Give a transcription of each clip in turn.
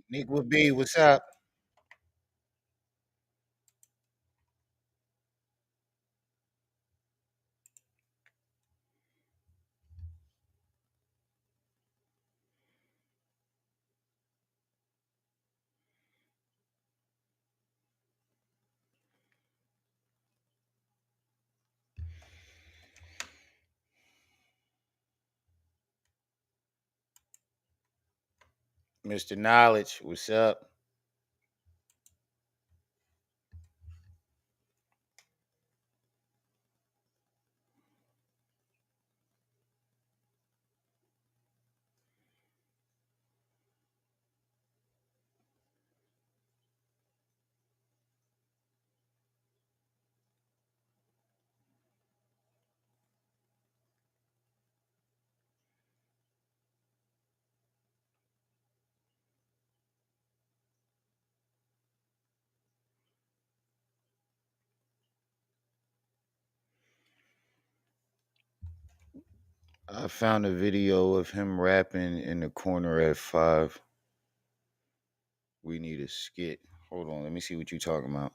Nick with B, what's up? Mr. Knowledge, what's up? I found a video of him rapping in the corner at 5. We need a skit. Hold on, let me see what you talking about.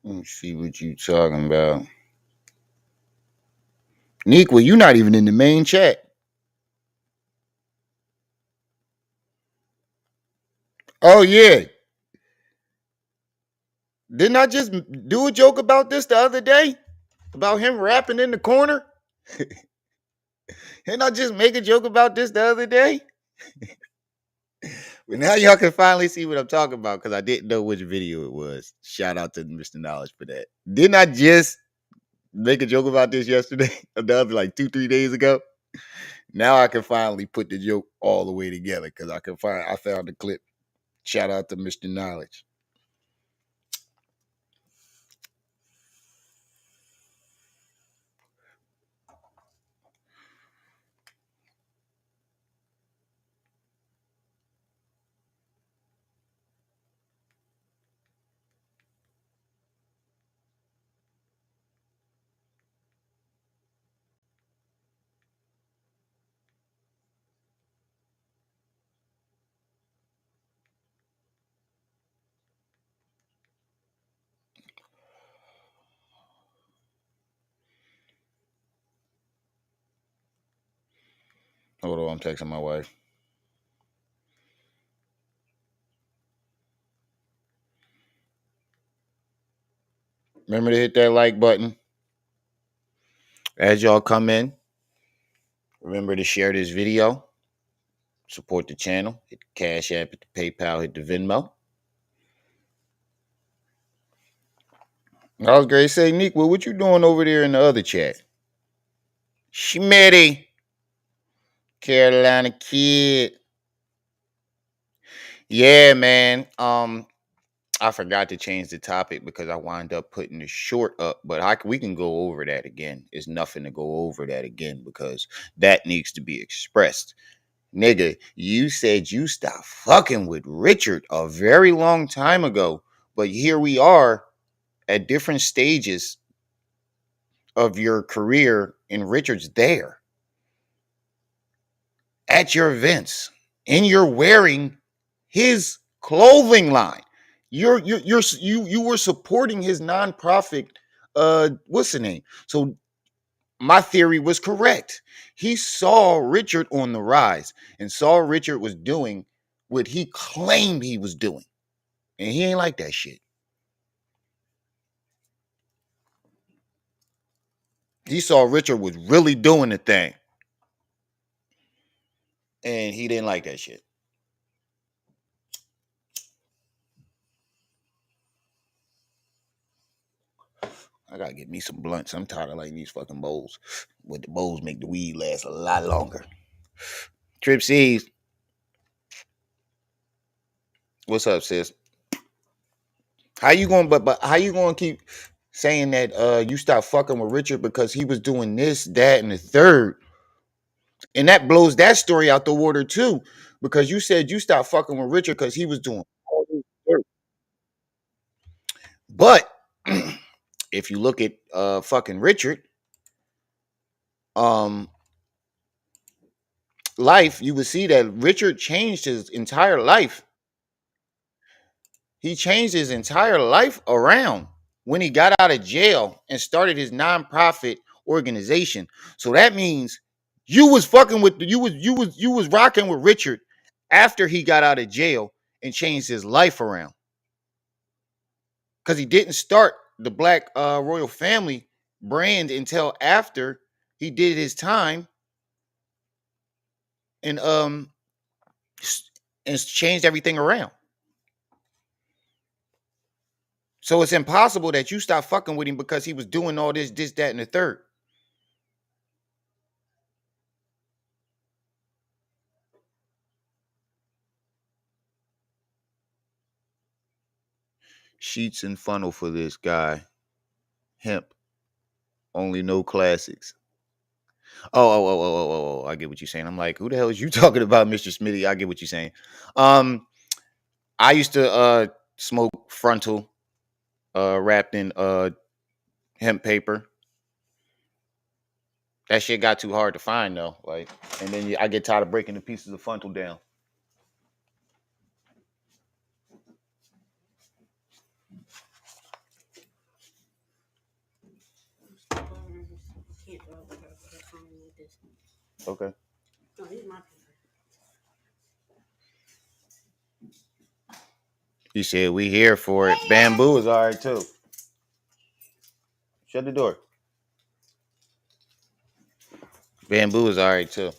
Let me see what you talking about. Nick, well, you not even in the main chat. Oh yeah. Didn't I just do a joke about this the other day? About him rapping in the corner? Didn't I just make a joke about this the other day? But now y'all can finally see what I'm talking about because I didn't know which video it was. Shout out to Mr. Knowledge for that. Didn't I just make a joke about this yesterday? The other like 2, 3 days ago. Now I can finally put the joke all the way together because I found the clip. Shout out to Mr. Knowledge. Hold on, I'm texting my wife. Remember to hit that like button as y'all come in. Remember to share this video. Support the channel. Hit the Cash App, hit the PayPal, hit the Venmo. I was great. Say, Nick, well, what you doing over there in the other chat? Schmitty, Carolina kid. Yeah, man. I forgot to change the topic because I wound up putting the short up, but we can go over that again. It's nothing to go over that again because that needs to be expressed. Nigga, you said you stopped fucking with Richard a very long time ago, but here we are at different stages of your career, and Richard's there at your events, and you're wearing his clothing line. You were supporting his nonprofit. What's the name? So my theory was correct. He saw Richard on the rise and saw Richard was doing what he claimed he was doing, and he ain't like that shit. He saw Richard was really doing the thing, and he didn't like that shit. I gotta get me some blunts. I'm tired of lighting these fucking bowls. But the bowls make the weed last a lot longer. Trip C's, what's up, sis? How you going? But how you going to keep saying that you stopped fucking with Richard because he was doing this, that, and the third, and that blows that story out the water too, because you said you stopped fucking with Richard because he was doing all this dirt. But if you look at fucking Richard, um, life, you would see that Richard changed his entire life. He changed his entire life around when he got out of jail and started his nonprofit organization. So that means you was fucking with you was rocking with Richard after he got out of jail and changed his life around. Because he didn't start the Black Royal Family brand until after he did his time and and changed everything around. So it's impossible that you stop fucking with him because he was doing all this, that, and the third. Sheets and funnel for this guy. Hemp. Only no classics. Oh. I get what you're saying. I'm like, who the hell is you talking about, Mr. Smitty? I get what you're saying. Um, I used to smoke frontal wrapped in hemp paper. That shit got too hard to find though. Like, and then I get tired of breaking the pieces of frontal down. Okay. He said we here for it. Bamboo is all right too. Shut the door. Bamboo is all right too.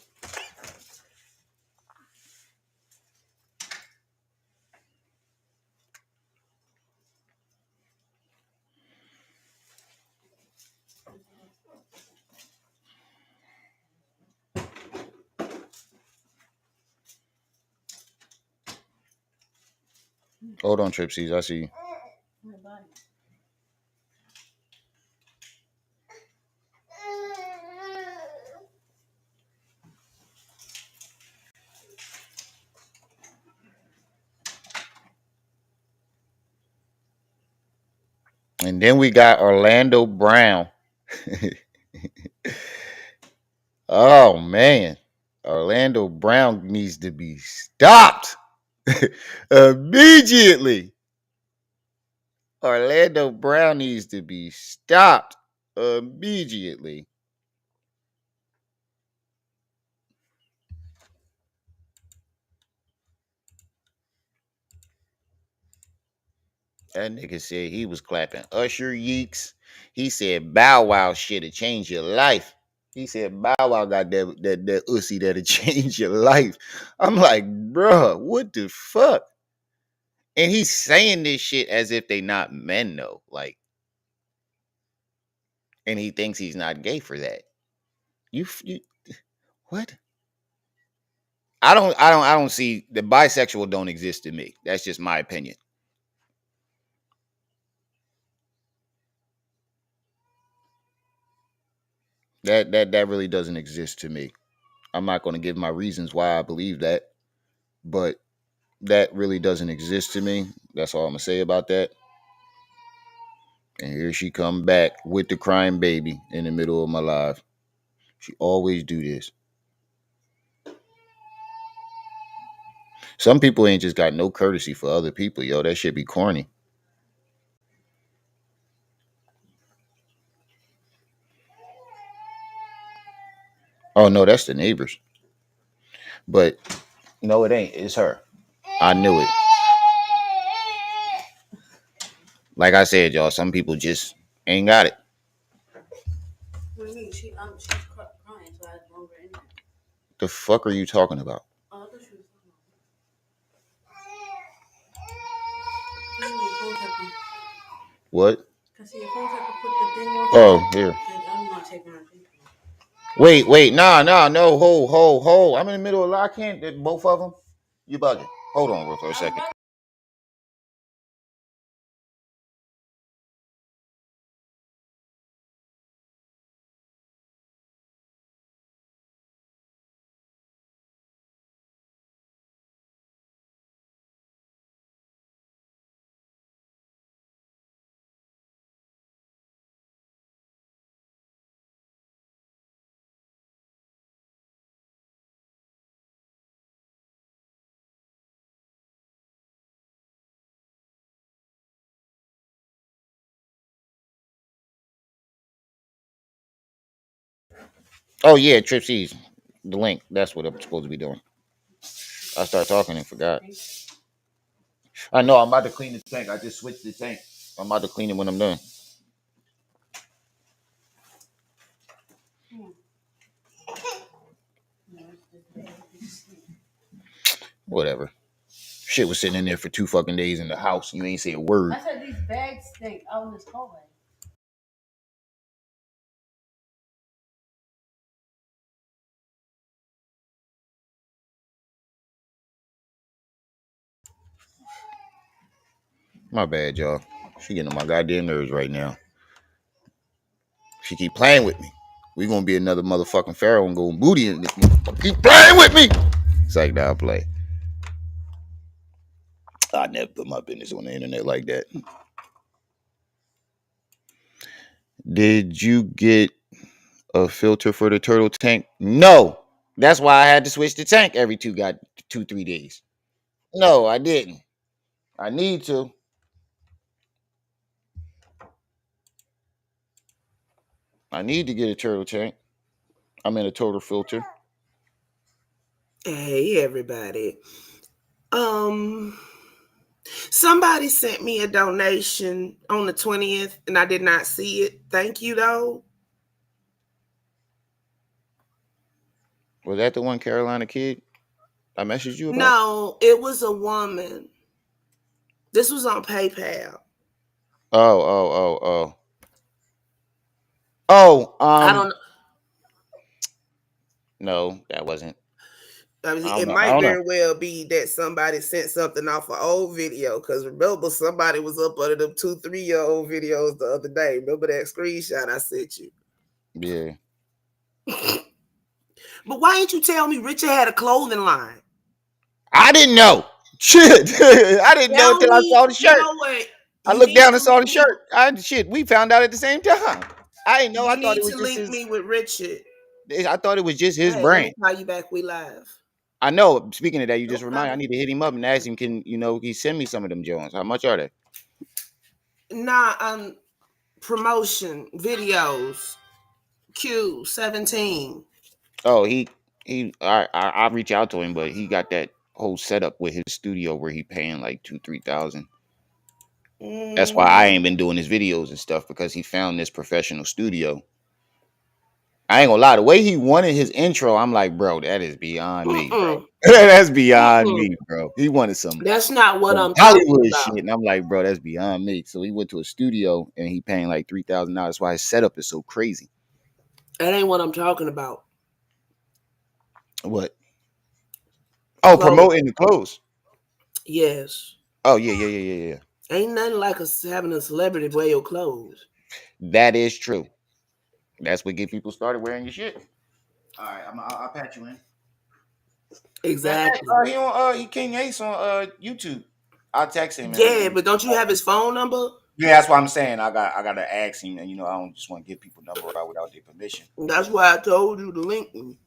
Hold on, Tripsies. I see you. And then we got Orlando Brown. Oh man. Orlando Brown needs to be stopped immediately. Orlando Brown needs to be stopped immediately. That nigga said he was clapping Usher Yeecks. He said Bow Wow shit to change your life. He said Bow Wow got that ussy that'll change your life. I'm like, bruh, what the fuck? And he's saying this shit as if they not men though. Like, and he thinks he's not gay for that. You what? I don't see the bisexual don't exist to me. That's just my opinion. That really doesn't exist to me. I'm not going to give my reasons why I believe that, but that really doesn't exist to me. That's all I'm gonna say about that. And here she come back with the crying baby in the middle of my live. She always do this. Some people ain't just got no courtesy for other people, yo. That shit be corny. Oh no, that's the neighbors. But no, it ain't. It's her. I knew it. Like I said, y'all, some people just ain't got it. What do you mean? She's crying, so I longer in there. The fuck are you talking about? Oh, I thought she was talking about. What? Oh, here. Wait, nah, no, hold. I'm in the middle of I can't. Both of them. You bugging? Hold on, for a second. Oh yeah, Trip C's. The link. That's what I'm supposed to be doing. I started talking and forgot. I know I'm about to clean the tank. I just switched the tank. I'm about to clean it when I'm done. Whatever. Shit was sitting in there for 2 fucking days in the house. You ain't say a word. I said these bags stink out in this hallway. My bad, y'all. She getting on my goddamn nerves right now. She keep playing with me. We gonna be another motherfucking Pharaoh and go booty and keep playing with me. It's like, nah, play. I never put my business on the internet like that. Did you get a filter for the turtle tank? No. That's why I had to switch the tank every 3 days. No, I didn't. I need to. I need to get a turtle tank. I'm in a total filter. Hey everybody. Somebody sent me a donation on the 20th and I did not see it. Thank you though. Was that the one Carolina kid I messaged you about? No, it was a woman. This was on PayPal. Oh. I don't know. No, that wasn't. I mean, I it don't might know. very well be that somebody sent something off an old video because remember somebody was up under them 2-3-year-old videos the other day. Remember that screenshot I sent you? Yeah. But why didn't you tell me Richard had a clothing line? I didn't know. Shit. I didn't know Tell until I me, saw the you shirt. know what? I You looked need down to and saw link the me. shirt. We found out at the same time. I didn't know. I You thought need it was to just link his. me with Richard. I thought it was just his Hey, let me brand. call you back. We live. I know. Speaking of that, you just remind. I Okay. need to hit him up and ask him. Can he send me some of them Jones? How much are they? Nah, promotion videos. Q17. Oh, he. I reach out to him, but he got that whole setup with his studio where he paying like 2-3 thousand. That's why I ain't been doing his videos and stuff because he found this professional studio. I ain't gonna lie, the way he wanted his intro, I'm like, bro, that is beyond me, bro. That's beyond me, bro. He wanted some That's not what I'm talking Hollywood about. shit, and I'm like, bro, that's beyond me. So he went to a studio and he paying like $3,000. That's why his setup is so crazy. That ain't what I'm talking about. What? Oh, Clothes. promoting the clothes. Yes. Oh yeah. Ain't nothing like us having a celebrity wear your clothes. That is true. That's what get people started wearing your shit. All right, I'll patch you in. Exactly. He on he King Ace on YouTube. I'll text him Yeah, and but don't you have his phone number? yeah, that's what I'm saying. I gotta ask him, and I don't just want to give people number out without their permission. That's why I told you to link me.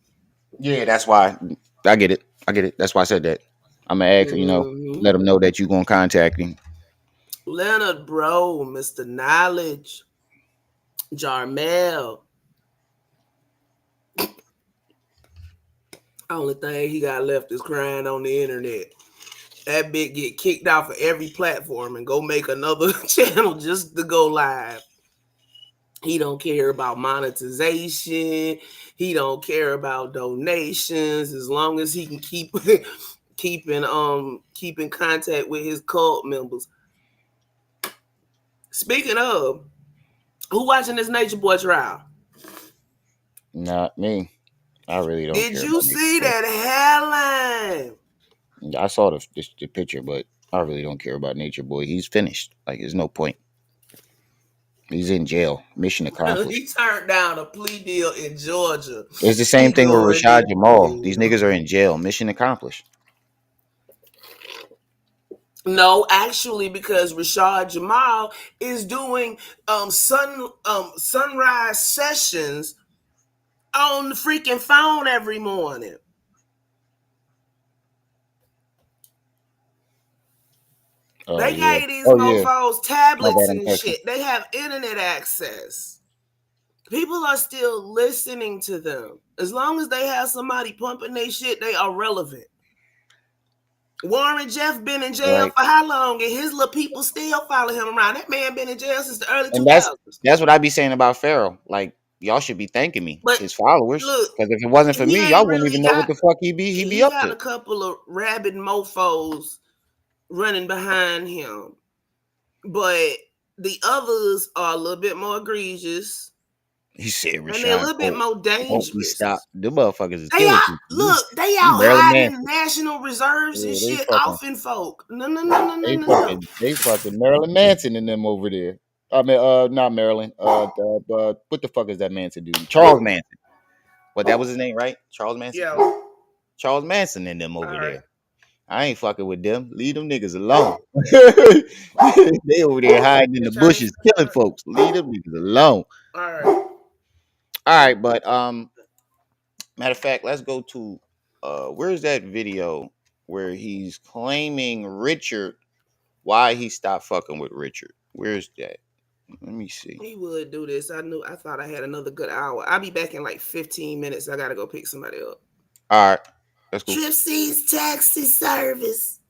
Yeah, that's why I get it. I get it. That's why I said that. I'm gonna ask, Mm-hmm. let him know that you gonna contact him. Leonard, bro, Mr. Knowledge, Jarmel. Only thing he got left is crying on the internet. That bit get kicked off of every platform and go make another channel just to go live. He don't care about monetization. He don't care about donations as long as he can keep in contact with his cult members. Speaking of, Who watching this Nature Boy trial? Not me. I really don't Did care you about Nature see Boy. that hairline? I saw the picture, but I really don't care about Nature Boy. He's finished. Like, there's no point. He's in jail. Mission He accomplished. turned down a plea deal in Georgia. It's the same He thing with going Rashad to Jamal. These niggas are jail. in jail. Mission accomplished. No, actually, because Rashad Jamal is doing sunrise sessions on the freaking phone every morning. They Yeah. gave these Oh yeah. mofos My tablets bad. I'm and texting. shit. They have internet access. People are still listening to them. As long as they have somebody pumping their shit, they are relevant. Warren Jeff been in jail Right. for how long? And his little people still follow him around. That man been in jail since the early And 2000s. that's what I be saying about Pharaoh. Like, y'all should be thanking me, But his followers, look, because if it wasn't for he me, y'all ain't wouldn't really even know got what the fuck he be he up got to. a couple of rabid mofos running behind him. But the others are a little bit more egregious He said and they're a Rashawn little bit Court more won't be dangerous. stopped. The motherfuckers is They killing out people. look, they He out Marilyn hiding in Manson. national reserves and Yeah, shit, offing folk. No, no, no, no, no, no, no. they fucking Marilyn Manson and them over there. I mean, not Marilyn. What the fuck is that Manson dude? Charles Manson. What, that was his name, right? Charles Manson. Yeah. Charles Manson and them over All right. there. I ain't fucking with them. Leave them niggas alone. They over there hiding in They the trying to bushes, killing start. folks. Leave them niggas alone. All right. All right, but matter of fact, let's go to where's that video where he's claiming Richard, why he stopped fucking with Richard? Where's that? Let me see. He would do this. I thought I had another good hour. I'll be back in like 15 minutes. I gotta go pick somebody up. All right, that's cool. Tripsy's taxi service.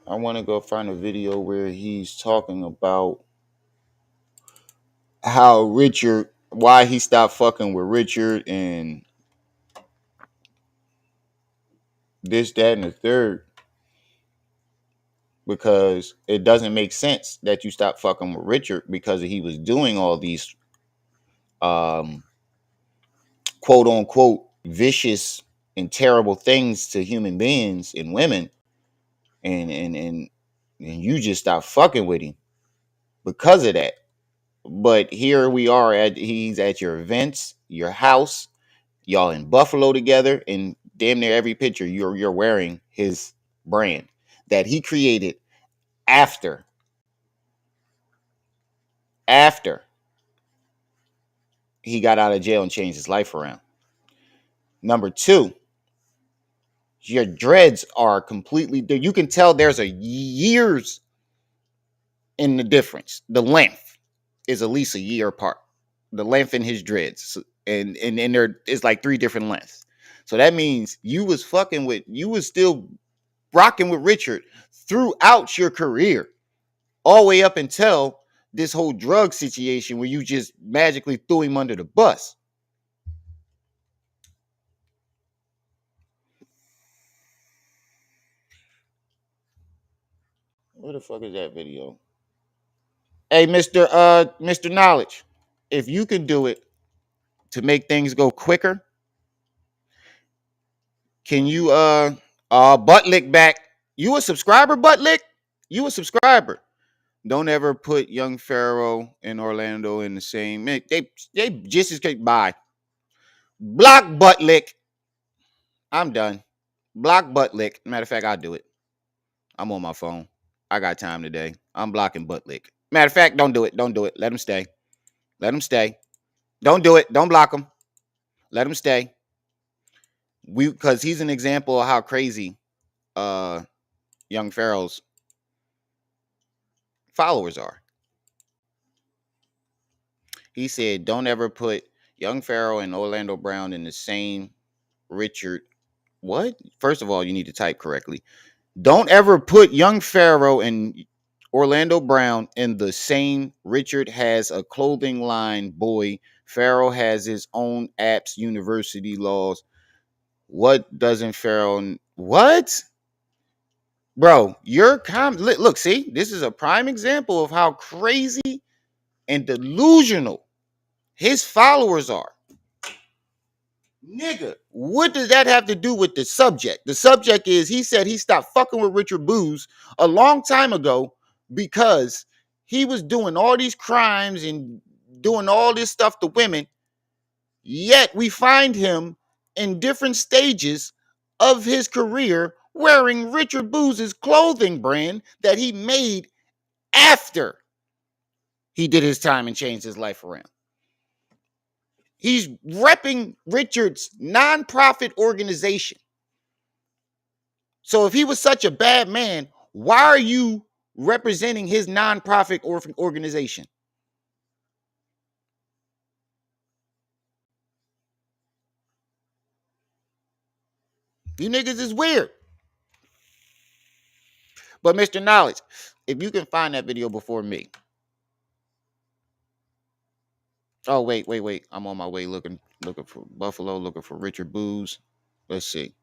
I want to go find a video where he's talking about how Richard, why he stopped fucking with Richard, and this, that, and the third. Because it doesn't make sense that you stop fucking with Richard because he was doing all these um quote unquote vicious and terrible things to human beings and women, and you just stop fucking with him because of that. But here we are he's at your events, your house, y'all in Buffalo together, and damn near every picture you're wearing his brand that he created after after he got out of jail and changed his life around. Number two, your dreads are completely, you can tell there's a years in the difference. The length is at least a year apart. The length in his dreads. And there is like three different lengths. So that means you was still rocking with Richard throughout your career, all the way up until this whole drug situation where you just magically threw him under the bus. Where the fuck is that video? Hey, Mr. Knowledge, if you can do it to make things go quicker, can you butt lick back? You a subscriber, butt lick? You a subscriber. Don't ever put young Pharaoh and Orlando in the same. They just as bye. Block butt lick. I'm done. Block butt lick. Matter of fact, I'll do it. I'm on my phone. I got time today. I'm blocking butt lick. Matter of fact, don't do it. Don't do it. Let him stay. Let him stay. Don't do it. Don't block him. Let him stay. Because he's an example of how crazy uh young Pharaoh's followers are. He said, don't ever put young Pharaoh and Orlando Brown in the same Richard. What? First of all, you need to type correctly. Don't ever put young Pharaoh and Orlando Brown in the same. Richard has a clothing line, boy. Pharaoh has his own apps, university laws. What doesn't Pharaoh? What? Bro, look, see, this is a prime example of how crazy and delusional his followers are. Nigga, what does that have to do with the subject? The subject is he said he stopped fucking with Richard Booz a long time ago because he was doing all these crimes and doing all this stuff to women. Yet we find him in different stages of his career wearing Richard Booz's clothing brand that he made after he did his time and changed his life around. He's repping Richard's nonprofit organization. So if he was such a bad man, why are you representing his nonprofit organization? You niggas is weird. But Mr. Knowledge, if you can find that video before me. Oh, wait. I'm on my way looking for Buffalo, looking for Richard Booz. Let's see.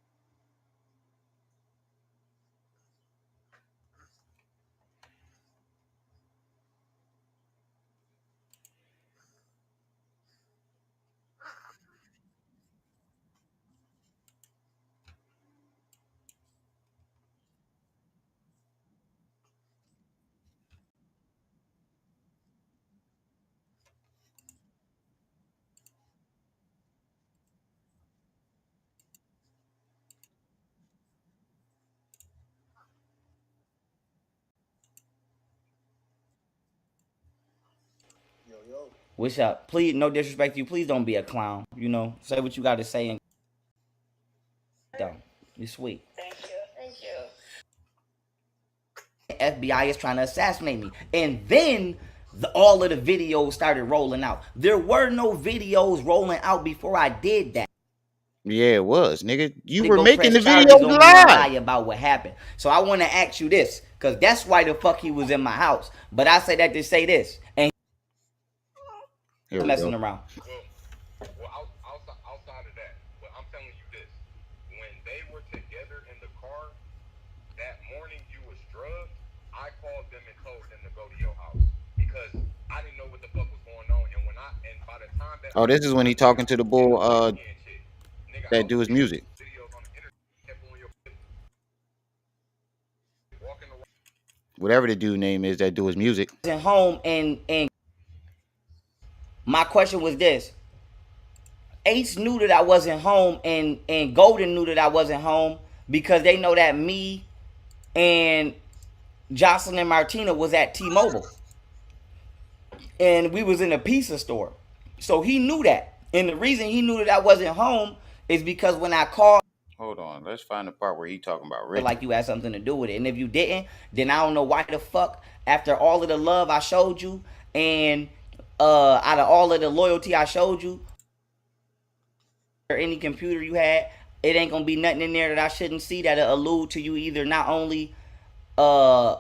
What's up? Please, no disrespect to you. Please don't be a clown. You know, say what you got to say and though. You're sweet. Thank you. Thank you. FBI is trying to assassinate me. And then all of the videos started rolling out. There were no videos rolling out before I did that. Yeah, it was, nigga. You They were go making press the video charges on me and lie live. about what happened. So I want to ask you this, because that's why the fuck he was in my house. But I say that to say this. And Here we messing go. around. Well, outside of that, but I'm telling you this: when they were together in the car that morning, you was drugged. I called them and told them to go to your house because I didn't know what the fuck was going on. And by the time that Oh, this is when he talking to the bull that do his music. videos on the internet, kept on your walking around. Whatever the dude name is that do his music. Home and my question was this: Ace knew that I wasn't home, and Golden knew that I wasn't home because they know that me and Jocelyn and Martina was at T-Mobile, and we was in a pizza store. So he knew that, and the reason he knew that I wasn't home is because when I called, Hold on, let's find the part where he talking about Richard. like you had something to do with it, and if you didn't, then I don't know why the fuck. After all of the love I showed you, and out of all of the loyalty I showed you, or any computer you had, it ain't gonna be nothing in there that I shouldn't see that'll allude to you either not only uh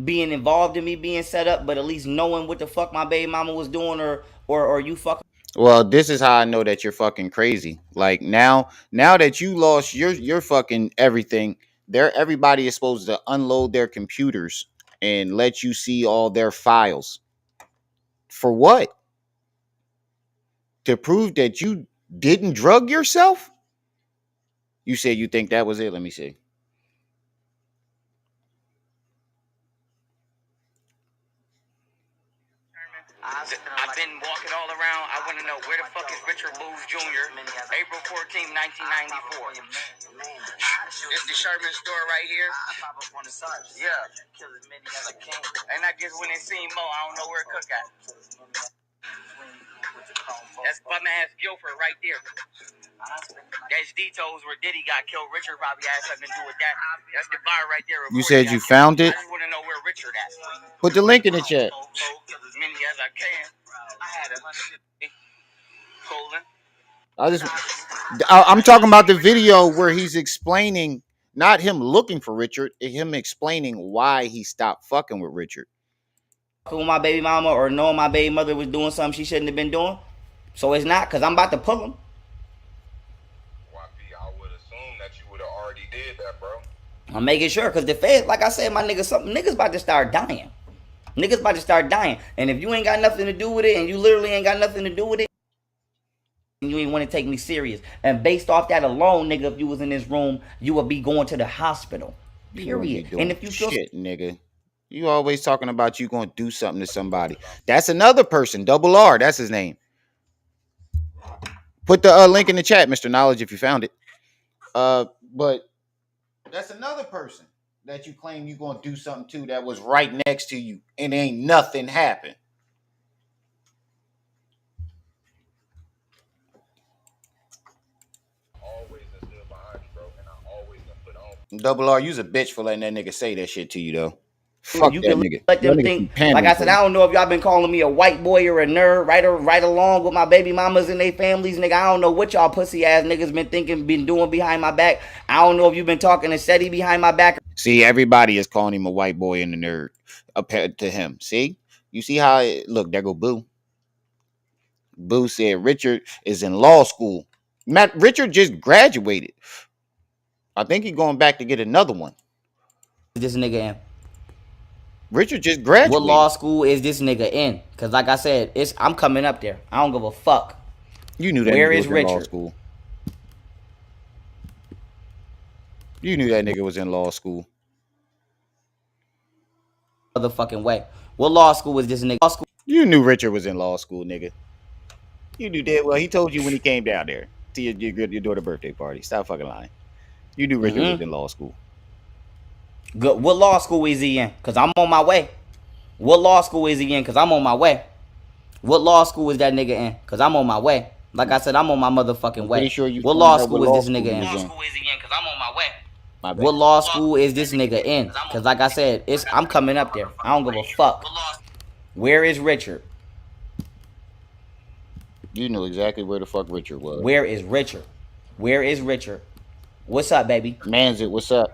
being involved in me being set up, but at least knowing what the fuck my baby mama was doing, or you fucking. Well, this is how I know that you're fucking crazy. Like now that you lost your fucking everything, everybody is supposed to unload their computers and let you see all their files. For what? To prove that you didn't drug yourself? You said you think that was it. Let me see. I've been walking all around. I want to know where the fuck is Richard Booz Jr. April 14, 1994. It's the Sherman store right here. Yeah. And I guess when they seen Mo, I don't know where Cook at. That's bum ass Guilford right there. That's details where Diddy got killed. Richard probably had something to do with that. That's the bar right there. You said you found it? I just want to know where Richard at. Put the link in the chat. As many as I can. I had 150. Colon. I'm talking about the video where he's explaining, not him looking for Richard, him explaining why he stopped fucking with Richard. With my baby mama or knowing my baby mother was doing something she shouldn't have been doing. So it's not, because I'm about to pull him. YP, I would assume that you would have already did that, bro. I'm making sure because the feds, like I said, my niggas, some niggas about to start dying. Niggas about to start dying. And if you ain't got nothing to do with it, and you literally ain't got nothing to do with it, you ain't want to take me serious. And based off that alone, nigga, if you was in this room, you would be going to the hospital. You wouldn't be Period. And doing if you feel shit, nigga. You always talking about you gonna do something to somebody. That's another person. Double R. That's his name. Put the link in the chat, Mr. Knowledge, if you found it. But that's another person that you claim you gonna do something to that was right next to you, and ain't nothing happened. Always stood behind you, bro, and I always gonna put on. Double R, you's a bitch for letting that nigga say that shit to you though. Fuck you that can nigga. let That them nigga think, keep like pandering I to said, you. I don't know if y'all been calling me a white boy or a nerd, right along with my baby mamas and their families, nigga. I don't know what y'all pussy ass niggas been thinking, been doing behind my back. I don't know if you been talking to SETI behind my back. See, everybody is calling him a white boy and a nerd compared to him. See? You see how it look, there go Boo. Boo said Richard is in law school. Matt Richard just graduated. I think he's going back to get another one. This nigga in. Richard just What graduated. law school is this nigga in? Cause like I said, I'm coming up there. I don't give a fuck. You knew that Where nigga is was in law Richard? school. You knew that nigga was in law school. Motherfucking way. What law school is this nigga? Law school. You knew Richard was in law school, nigga. You knew that. Well, he told you when he came down there to your daughter's birthday party. Stop fucking lying. You knew Richard was in law school. Good. What law school is he in? Cause I'm on my way. What law school is he in? Cause I'm on my way. What law school is that nigga in? Cause I'm on my way. Like I said, I'm on my motherfucking way. Pretty sure you What found law out school what is law this school nigga he in? was What law in. school is he in? Cause I'm on my way. My bad. What law school is this nigga in? Cause like I said, I'm coming up there. I don't give a fuck. Where is Richard? You knew exactly where the fuck Richard was. Where is Richard? Where is Richard? What's up, baby? Man's it. What's up?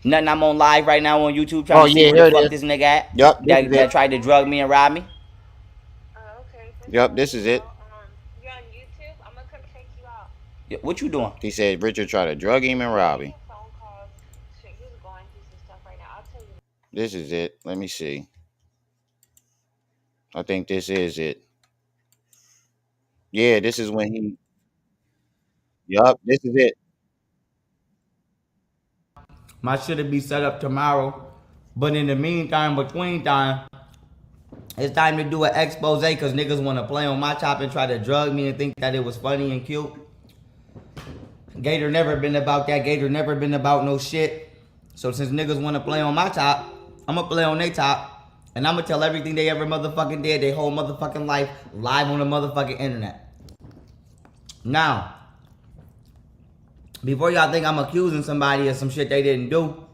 Nothing. I'm on live right now on YouTube trying Oh to see yeah, where the here it fuck is. this nigga at. Yup, this is That it. tried to drug me and rob me. Yup, this is it. You're on YouTube. I'm gonna come check you out. What you doing? He said Richard tried to drug him and rob him. Phone calls. Shit, he's going through some stuff right now. I'll tell you. This is it. Let me see. I think this is it. Yeah, this is when he. Yup, this is it. My shit'll be set up tomorrow. But in the meantime, between time, it's time to do an expose because niggas want to play on my top and try to drug me and think that it was funny and cute. Gator never been about that. Gator never been about no shit. So since niggas want to play on my top, I'm going to play on their top. And I'm going to tell everything they ever motherfucking did, their whole motherfucking life, live on the motherfucking internet. Now, before y'all think I'm accusing somebody of some shit they didn't do,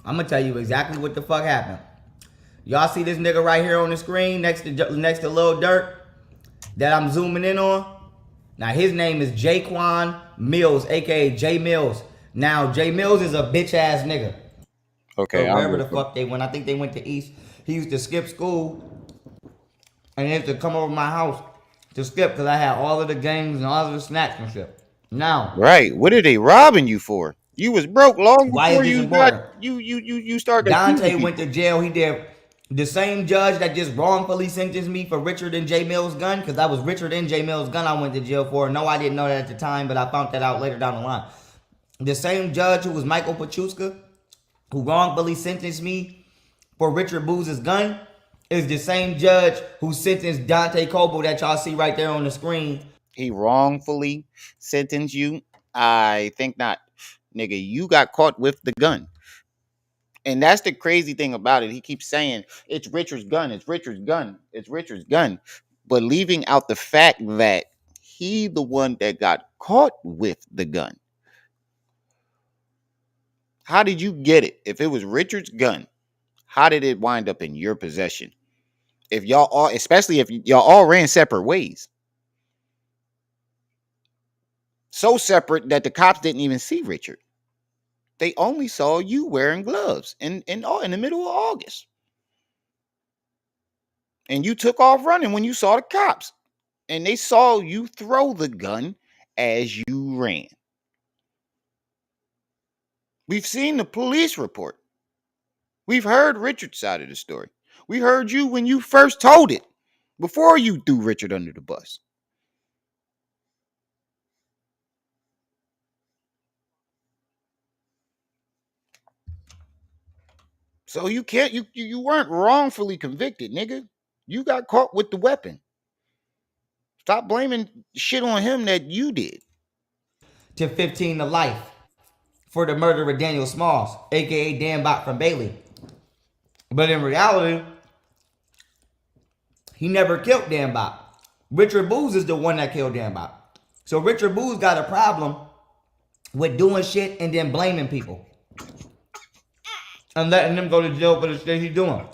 I'm going to tell you exactly what the fuck happened. Y'all see this nigga right here on the screen next to Lil Durk that I'm zooming in on? Now his name is Jaquan Mills, aka J Mills. Now J Mills is a bitch ass nigga. Okay, So wherever the fuck they went, I think they went to East. He used to skip school and he used to come over my house to skip because I had all of the games and all of the snacks and shit. Now, Right. What are they robbing you for? You was broke long why is before this you got important? you started Dante accusing went to people. jail. He did the same judge that just wrongfully sentenced me for Richard and J Mills' gun, because that was Richard and J Mills' gun I went to jail for. No, I didn't know that at the time, but I found that out later down the line. The same judge who was Michael Pachuska, who wrongfully sentenced me for Richard Booz's gun, is the same judge who sentenced Dante Coble that y'all see right there on the screen. He wrongfully sentenced you. I think not. Nigga, you got caught with the gun. And that's the crazy thing about it. He keeps saying it's Richard's gun, it's Richard's gun, it's Richard's gun. But leaving out the fact that he the one that got caught with the gun. How did you get it? If it was Richard's gun, how did it wind up in your possession? If y'all all, especially if y'all all ran separate ways. So separate that the cops didn't even see Richard. They only saw you wearing gloves in the middle of August. And you took off running when you saw the cops. And they saw you throw the gun as you ran. We've seen the police report. We've heard Richard's side of the story. We heard you when you first told it, before you threw Richard under the bus. So you can't you weren't wrongfully convicted, nigga. You got caught with the weapon. Stop blaming shit on him that you did. To 15 to life for the murder of Daniel Smalls, aka Dan Bot from Bailey. But in reality, he never killed Dan Bot. Richard Booz is the one that killed Dan Bot. So Richard Booz got a problem with doing shit and then blaming people and letting them go to jail for the shit he's doing.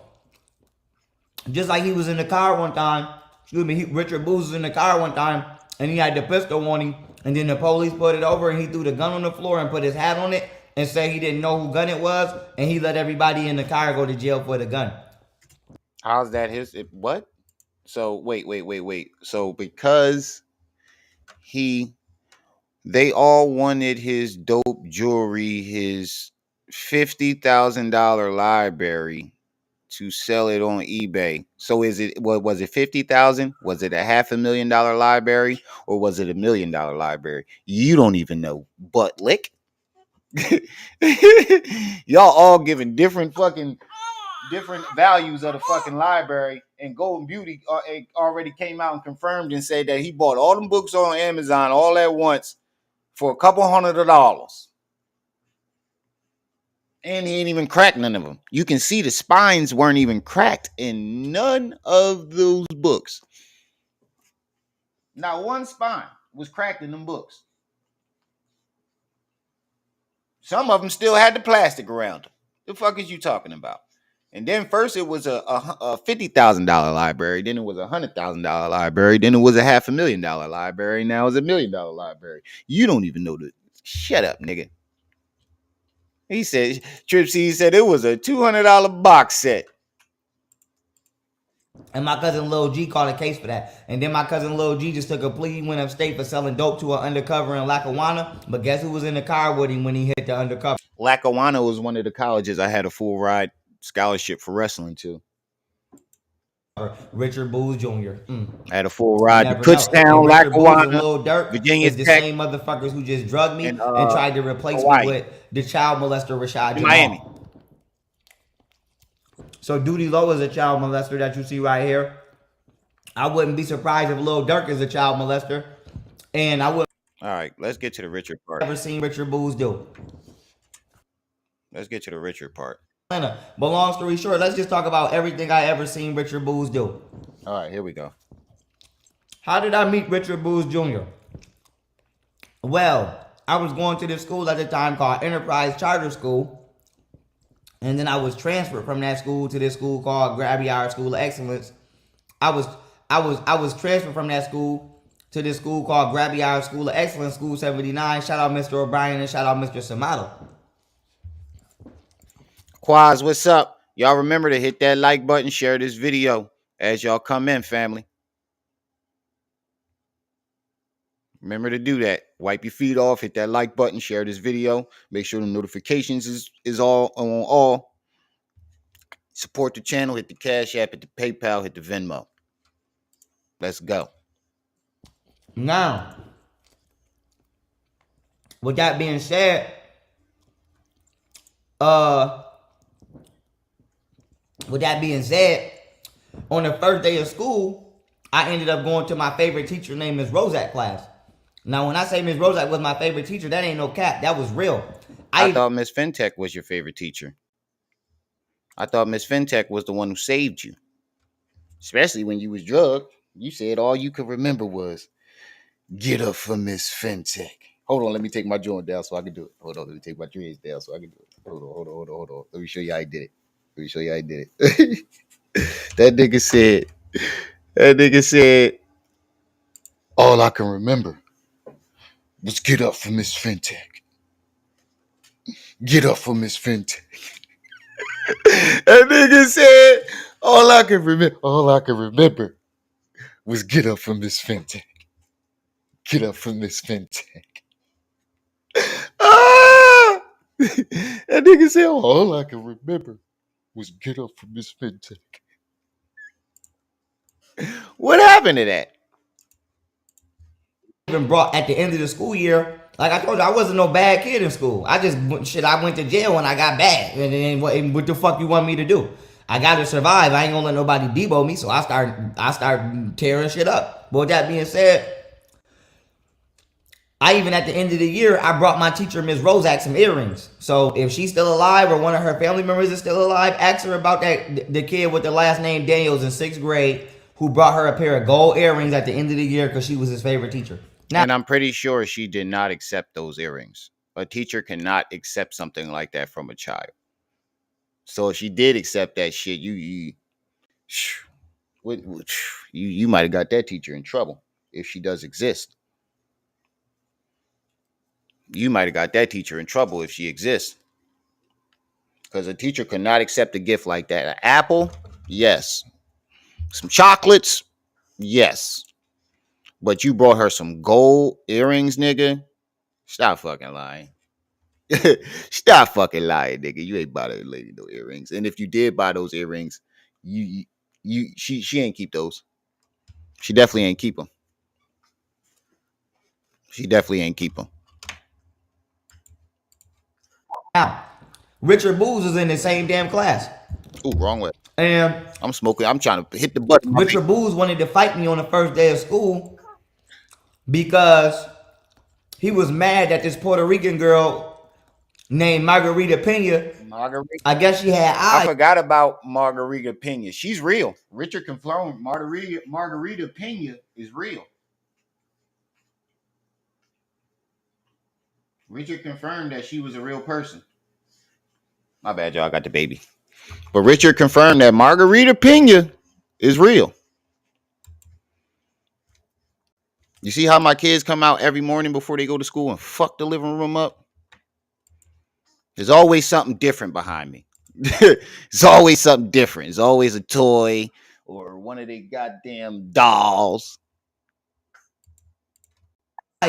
Just like he was in the car one time. Excuse me, Richard Booz was in the car one time and he had the pistol on him, and then the police put it over and he threw the gun on the floor and put his hat on it and said he didn't know who gun it was, and he let everybody in the car go to jail for the gun. How's that what? So wait. So because they all wanted his dope jewelry, his $50,000 library to sell it on eBay. So was it 50,000? Was it a $500,000 library, or was it $1 million library? You don't even know. Butt lick. Y'all all giving different values of the fucking library, and Golden Beauty already came out and confirmed and said that he bought all them books on Amazon all at once for a couple $100. And he ain't even cracked none of them. You can see the spines weren't even cracked in none of those books. Not one spine was cracked in them books. Some of them still had the plastic around them. The fuck is you talking about? And then first it was a $50,000 library. Then it was a $100,000 library. Then it was a $500,000 library. Now it's $1 million library. You don't even know the. Shut up, nigga. He said, Tripsy said it was a $200 box set. And my cousin Lil G caught a case for that. And then my cousin Lil G just took a plea. He went upstate for selling dope to an undercover in Lackawanna. But guess who was in the car with him when he hit the undercover? Lackawanna was one of the colleges I had a full ride scholarship for wrestling to. Richard Booz Jr. I had a full ride to Never know. Kutztown, And Richard Booz and Lackawanna, Lil Durk Virginia is the Tech, same motherfuckers who just drugged me and tried to replace Hawaii. me with the child molester Rashad Jamal. Miami. So Duty Low is a child molester that you see right here. I wouldn't be surprised if Lil Durk is a child molester. And I wouldn't. All right, let's get to the Richard part. Ever seen Richard Booz do. Let's get to the Richard part. But long story short, let's just talk about everything I ever seen Richard Booz do. All right, here we go. How did I meet Richard Booz Jr.? Well, I was going to this school at the time called Enterprise Charter School. And then I was transferred from that school to this school called Grabby Hour School of Excellence. I was transferred from that school to this school called Grabby Hour School of Excellence, School 79. Shout out Mr. O'Brien and shout out Mr. Samato. Quaz, what's up? Y'all remember to hit that like button, share this video as y'all come in, family. Remember to do that. Wipe your feet off, hit that like button, share this video. Make sure the notifications is all on all. Support the channel, hit the Cash App, hit the PayPal, hit the Venmo. Let's go. Now, with that being said, on the first day of school, I ended up going to my favorite teacher named Ms. Rozak class. Now, when I say Ms. Rozak was my favorite teacher, that ain't no cap. That was real. I thought Miss Fintech was your favorite teacher. I thought Miss Fintech was the one who saved you. Especially when you was drugged. You said all you could remember was, get up for Miss Fintech. Hold on, let me take my joint down so I can do it. Hold on, let me take my dreads down so I can do it. Hold on. Let me show you how I did it. That nigga said, all I can remember was get up for Miss Fintech. Get up for Miss Fintech. That nigga said, all I can remember was get up for Miss Fintech. Get up for Miss Fintech. Ah! That nigga said, all I can remember was get up from this fintech. What happened to that? Even brought at the end of the school year. Like I told you, I wasn't no bad kid in school. I just shit. I went to jail when I got bad. And then what the fuck you want me to do? I got to survive. I ain't gonna let nobody debo me. So I start tearing shit up. But with that being said, I even at the end of the year, I brought my teacher, Ms. Rozak, some earrings. So if she's still alive or one of her family members is still alive, ask her about that the kid with the last name Daniels in 6th grade who brought her a pair of gold earrings at the end of the year because she was his favorite teacher. Now, And I'm pretty sure she did not accept those earrings. A teacher cannot accept something like that from a child. So if she did accept that shit, you might have got that teacher in trouble if she does exist. You might have got that teacher in trouble if she exists. Because a teacher could not accept a gift like that. An apple, yes. Some chocolates, yes. But you brought her some gold earrings, nigga. Stop fucking lying. Stop fucking lying, nigga. You ain't buy that lady no earrings. And if you did buy those earrings, she ain't keep those. She definitely ain't keep them. She definitely ain't keep them. now, Richard Booz is in the same damn class. Ooh, wrong way. And I'm smoking. I'm trying to hit the button. Richard Booz wanted to fight me on the first day of school because he was mad that this Puerto Rican girl named Margarita Pena, Margarita. I guess she had I eyes forgot about Margarita Pena. She's real. Richard confirmed Margarita Pena is real. Richard confirmed that she was a real person. My bad, y'all. I got the baby. But Richard confirmed that Margarita Pena is real. You see how my kids come out every morning before they go to school and fuck the living room up? There's always something different behind me. It's always something different. It's always a toy or one of the goddamn dolls.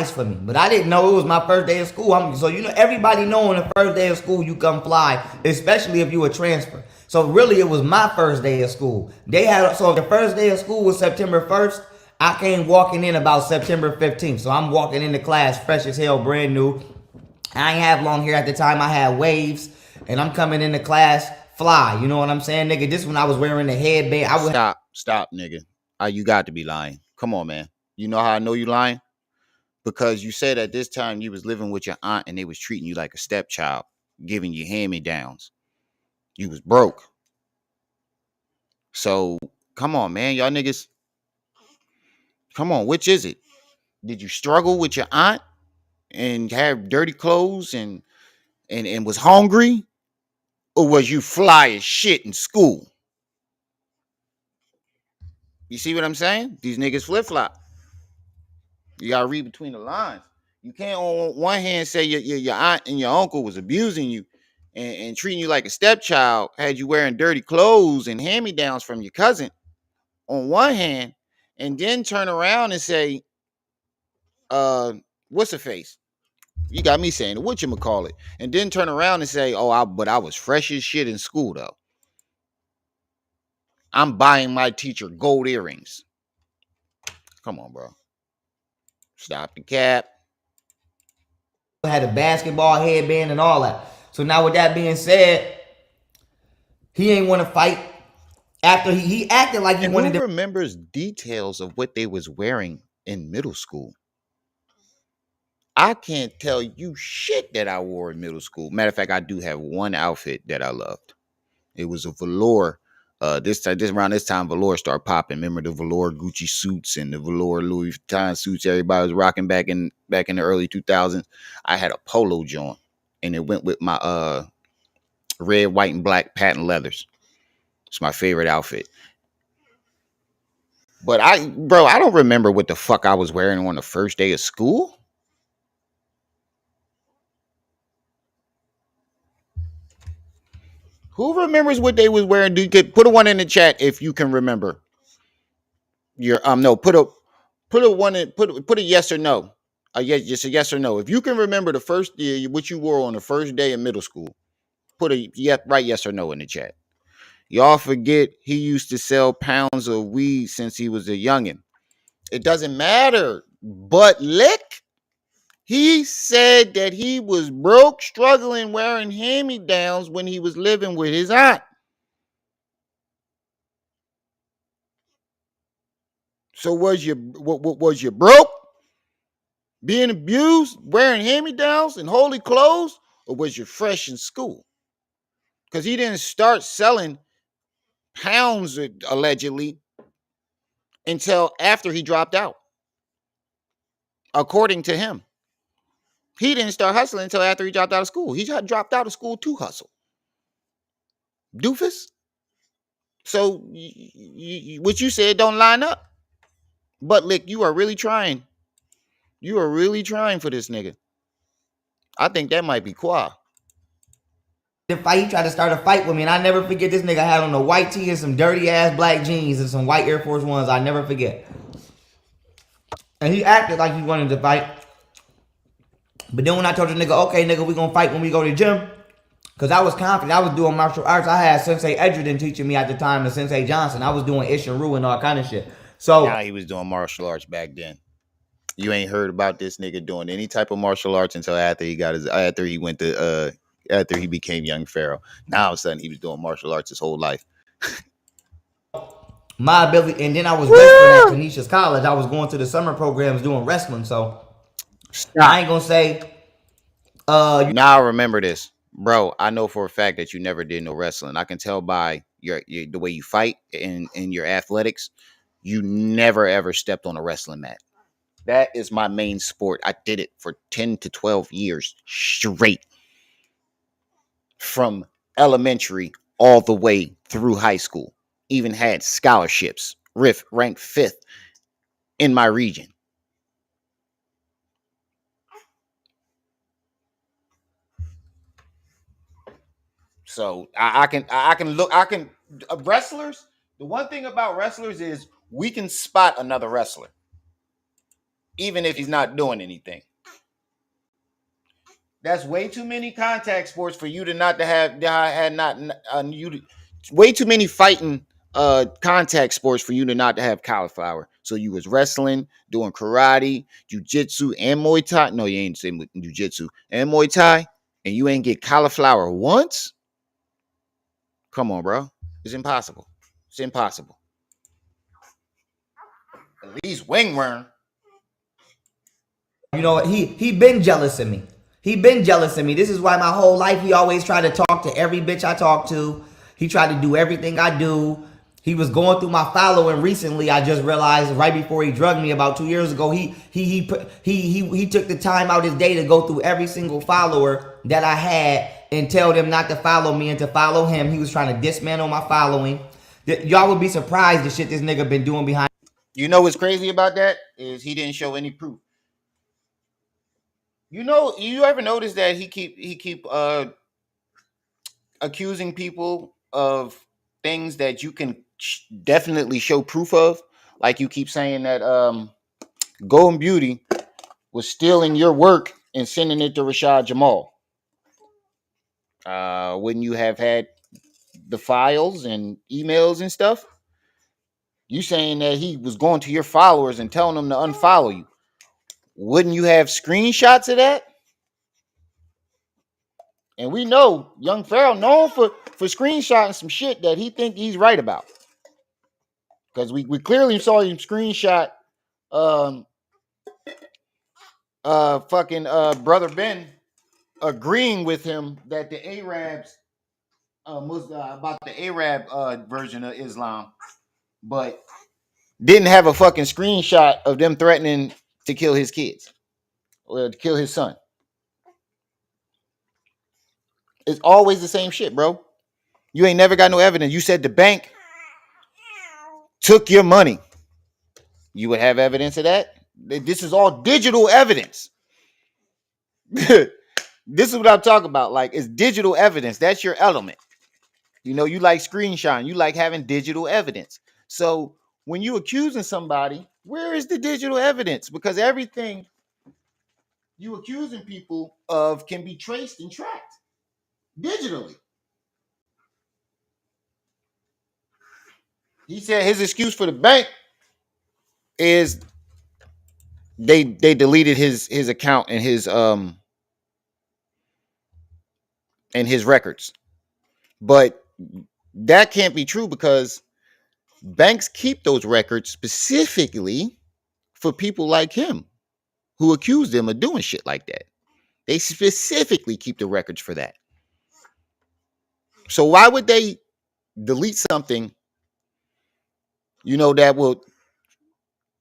for me, but I didn't know it was my first day of school. So everybody know on the first day of school you come fly, especially if you a transfer. So really, it was my first day of school. So the first day of school was September 1st. I came walking in about September 15th. So I'm walking into class fresh as hell, brand new. I ain't have long hair at the time. I had waves, and I'm coming into class fly. You know what I'm saying, nigga? This when I was wearing the headband. Stop, nigga. You got to be lying. Come on, man. You know how I know you lying? Because you said at this time you was living with your aunt and they was treating you like a stepchild, giving you hand-me-downs. You was broke. So come on, man. Y'all niggas. Come on, which is it? Did you struggle with your aunt and have dirty clothes and was hungry? Or was you fly as shit in school? You see what I'm saying? These niggas flip-flop. You gotta read between the lines. You can't on one hand say your aunt and your uncle was abusing you and treating you like a stepchild, had you wearing dirty clothes and hand-me-downs from your cousin on one hand, and then turn around and say, what's the face? You got me saying whatchamacallit. And then turn around and say, but I was fresh as shit in school though. I'm buying my teacher gold earrings. Come on, bro. Stop the cap. Had a basketball headband and all that. So now with that being said, he ain't want to fight. After he acted like he And wanted who to. remembers details of what they was wearing in middle school? I can't tell you shit that I wore in middle school. Matter of fact, I do have one outfit that I loved. It was a velour. This around this time, velour started popping. Remember the velour Gucci suits and the velour Louis Vuitton suits everybody was rocking back in the early 2000s. I had a polo joint, and it went with my red, white, and black patent leathers. It's my favorite outfit. But I don't remember what the fuck I was wearing on the first day of school. Who remembers what they was wearing? Put a one in the chat if you can remember. Your no, put a one in, put a yes or no. Just a yes or no. If you can remember the first what you wore on the first day of middle school, put a right yes or no in the chat. Y'all forget he used to sell pounds of weed since he was a youngin'. It doesn't matter. But lick, he said that he was broke, struggling, wearing hand-me-downs when he was living with his aunt. So was you was you broke, being abused, wearing hand-me-downs and holy clothes, or was you fresh in school? Because he didn't start selling pounds allegedly until after he dropped out. According to him, he didn't start hustling until after he dropped out of school. He dropped out of school to hustle. Doofus. So what you said don't line up. But lick, you are really trying. You are really trying for this nigga. I think that might be Qua. The fight, he tried to start a fight with me, and I never forget this nigga had on a white tee and some dirty ass black jeans and some white Air Force Ones. I never forget. And he acted like he wanted to fight. But then when I told the nigga, okay, nigga, we gonna fight when we go to the gym, because I was confident. I was doing martial arts. I had Sensei Edgerton teaching me at the time, and Sensei Johnson. I was doing Ishiru and all kind of shit. So Now he was doing martial arts back then. You ain't heard about this nigga doing any type of martial arts until after he after he became young Pharaoh. Now all of a sudden he was doing martial arts his whole life. my ability, and then I was wrestling at Canisius College. I was going to the summer programs doing wrestling. So I ain't gonna say. Now I remember this, bro. I know for a fact that you never did no wrestling. I can tell by your the way you fight and your athletics. You never ever stepped on a wrestling mat. That is my main sport. I did it for 10 to 12 years straight. From elementary all the way through high school. Even had scholarships. RIF ranked 5th in my region. So I can look wrestlers. The one thing about wrestlers is we can spot another wrestler, even if he's not doing anything. That's way too many contact sports for you to not to have had not you. Way too many fighting contact sports for you to not to have cauliflower. So you was wrestling, doing karate, jujitsu, and Muay Thai. No, you ain't saying jujitsu and Muay Thai, and you ain't get cauliflower once. Come on, bro. It's impossible. It's impossible. At least wingworm. You know what? He been jealous of me. He been jealous of me. This is why my whole life he always tried to talk to every bitch I talk to. He tried to do everything I do. He was going through my following recently. I just realized right before he drugged me about 2 years ago. He took the time out his day to go through every single follower that I had and tell them not to follow me and to follow him. He was trying to dismantle my following. Y'all would be surprised the shit this nigga been doing behind. You know what's crazy about that is he didn't show any proof. You know, you ever notice that he keep accusing people of things that you can definitely show proof of? Like you keep saying that Golden Beauty was stealing your work and sending it to Rashad Jamal. Wouldn't you have had the files and emails and stuff? You saying that he was going to your followers and telling them to unfollow you. Wouldn't you have screenshots of that? And we know young Pharaoh known for screenshotting some shit that he think he's right about. Because we clearly saw him screenshot fucking brother Ben agreeing with him that the Arabs about the Arab version of Islam, but didn't have a fucking screenshot of them threatening to kill his kids or to kill his son. It's always the same shit, bro. You ain't never got no evidence. You said the bank took your money. You would have evidence of that? This is all digital evidence. This is what I'm talking about. Like, it's digital evidence. That's your element. You know, you like screenshotting. You like having digital evidence. So when you accusing somebody, where is the digital evidence? Because everything you accusing people of can be traced and tracked digitally. He said his excuse for the bank is they deleted his account and his records. But that can't be true because banks keep those records specifically for people like him who accuse them of doing shit like that. They specifically keep the records for that. So why would they delete something, that will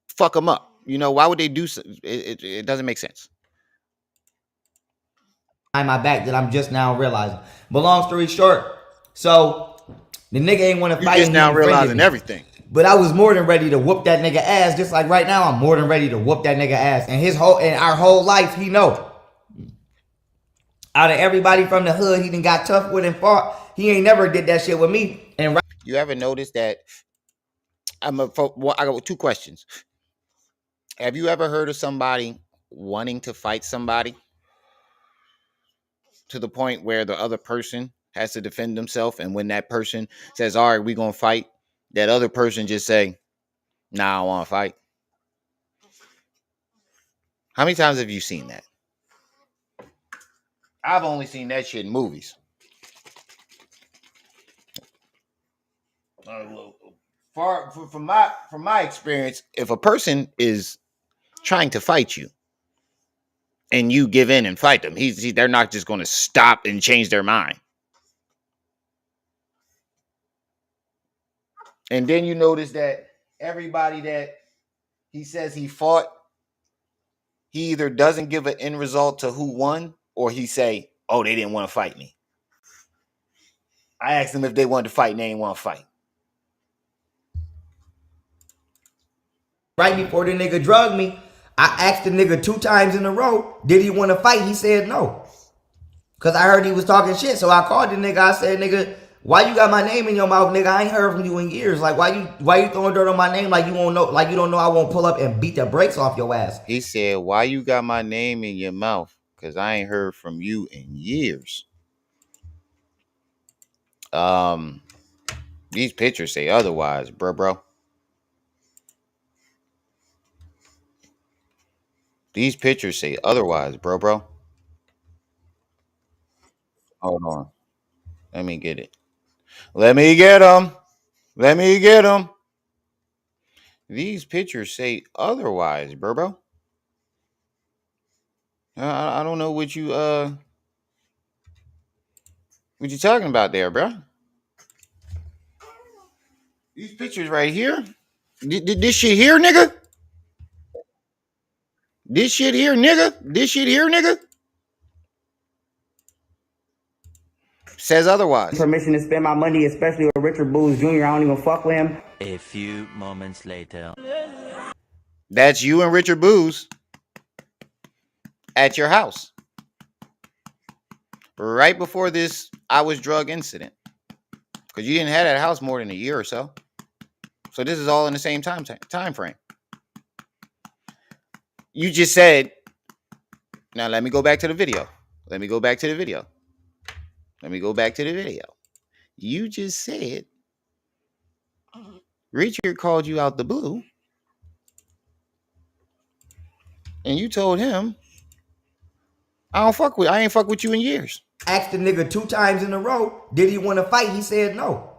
fuck them up? Why would they do so? It doesn't make sense. behind my back that I'm just now realizing. But long story short, so the nigga ain't want to You fight just and he now unfriended realizing me. everything. But I was more than ready to whoop that nigga ass, just like right now I'm more than ready to whoop that nigga ass. And our whole life, he know. Out of everybody from the hood, he done got tough with and fought. He ain't never did that shit with me. And right You ever notice that I got two questions. Have you ever heard of somebody wanting to fight somebody to the point where the other person has to defend themselves, and when that person says, "All right, we gonna fight," that other person just say, "Nah, I don't want to fight." How many times have you seen that? I've only seen that shit in movies. From my experience, if a person is trying to fight you and you give in and fight them, they're not just going to stop and change their mind. And then you notice that everybody that he says he fought, he either doesn't give an end result to who won, or he say, "Oh, they didn't want to fight me. I asked them if they wanted to fight, and they didn't want to fight." before the nigga drugged me, I asked the nigga 2 times in a row, did he want to fight? He said no. Cause I heard he was talking shit. So I called the nigga. I said, nigga, why you got my name in your mouth, nigga? I ain't heard from you in years. Like, why you throwing dirt on my name like you won't know, like you don't know I won't pull up and beat the brakes off your ass. He said, "Why you got my name in your mouth? Because I ain't heard from you in years." Um, these pictures say otherwise, bro. These pictures say otherwise, bro. Hold on. Let me get it. Let me get them. Let me get them. These pictures say otherwise, bro. I don't know what you talking about there, bro. These pictures right here. This shit here, nigga. This shit here, nigga. This shit here, nigga. Says otherwise. Permission to spend my money, especially with Richard Booz Jr. I don't even fuck with him. A few moments later. That's you and Richard Booz at your house right before this I was drug incident, because you didn't have that house more than a year or so. So this is all in the same time frame. You just said, now let me go back to the video. Let me go back to the video. Let me go back to the video. You just said Richard called you out the blue and you told him, I ain't fuck with you in years. Asked the nigga 2 times in a row, did he want to fight? He said no.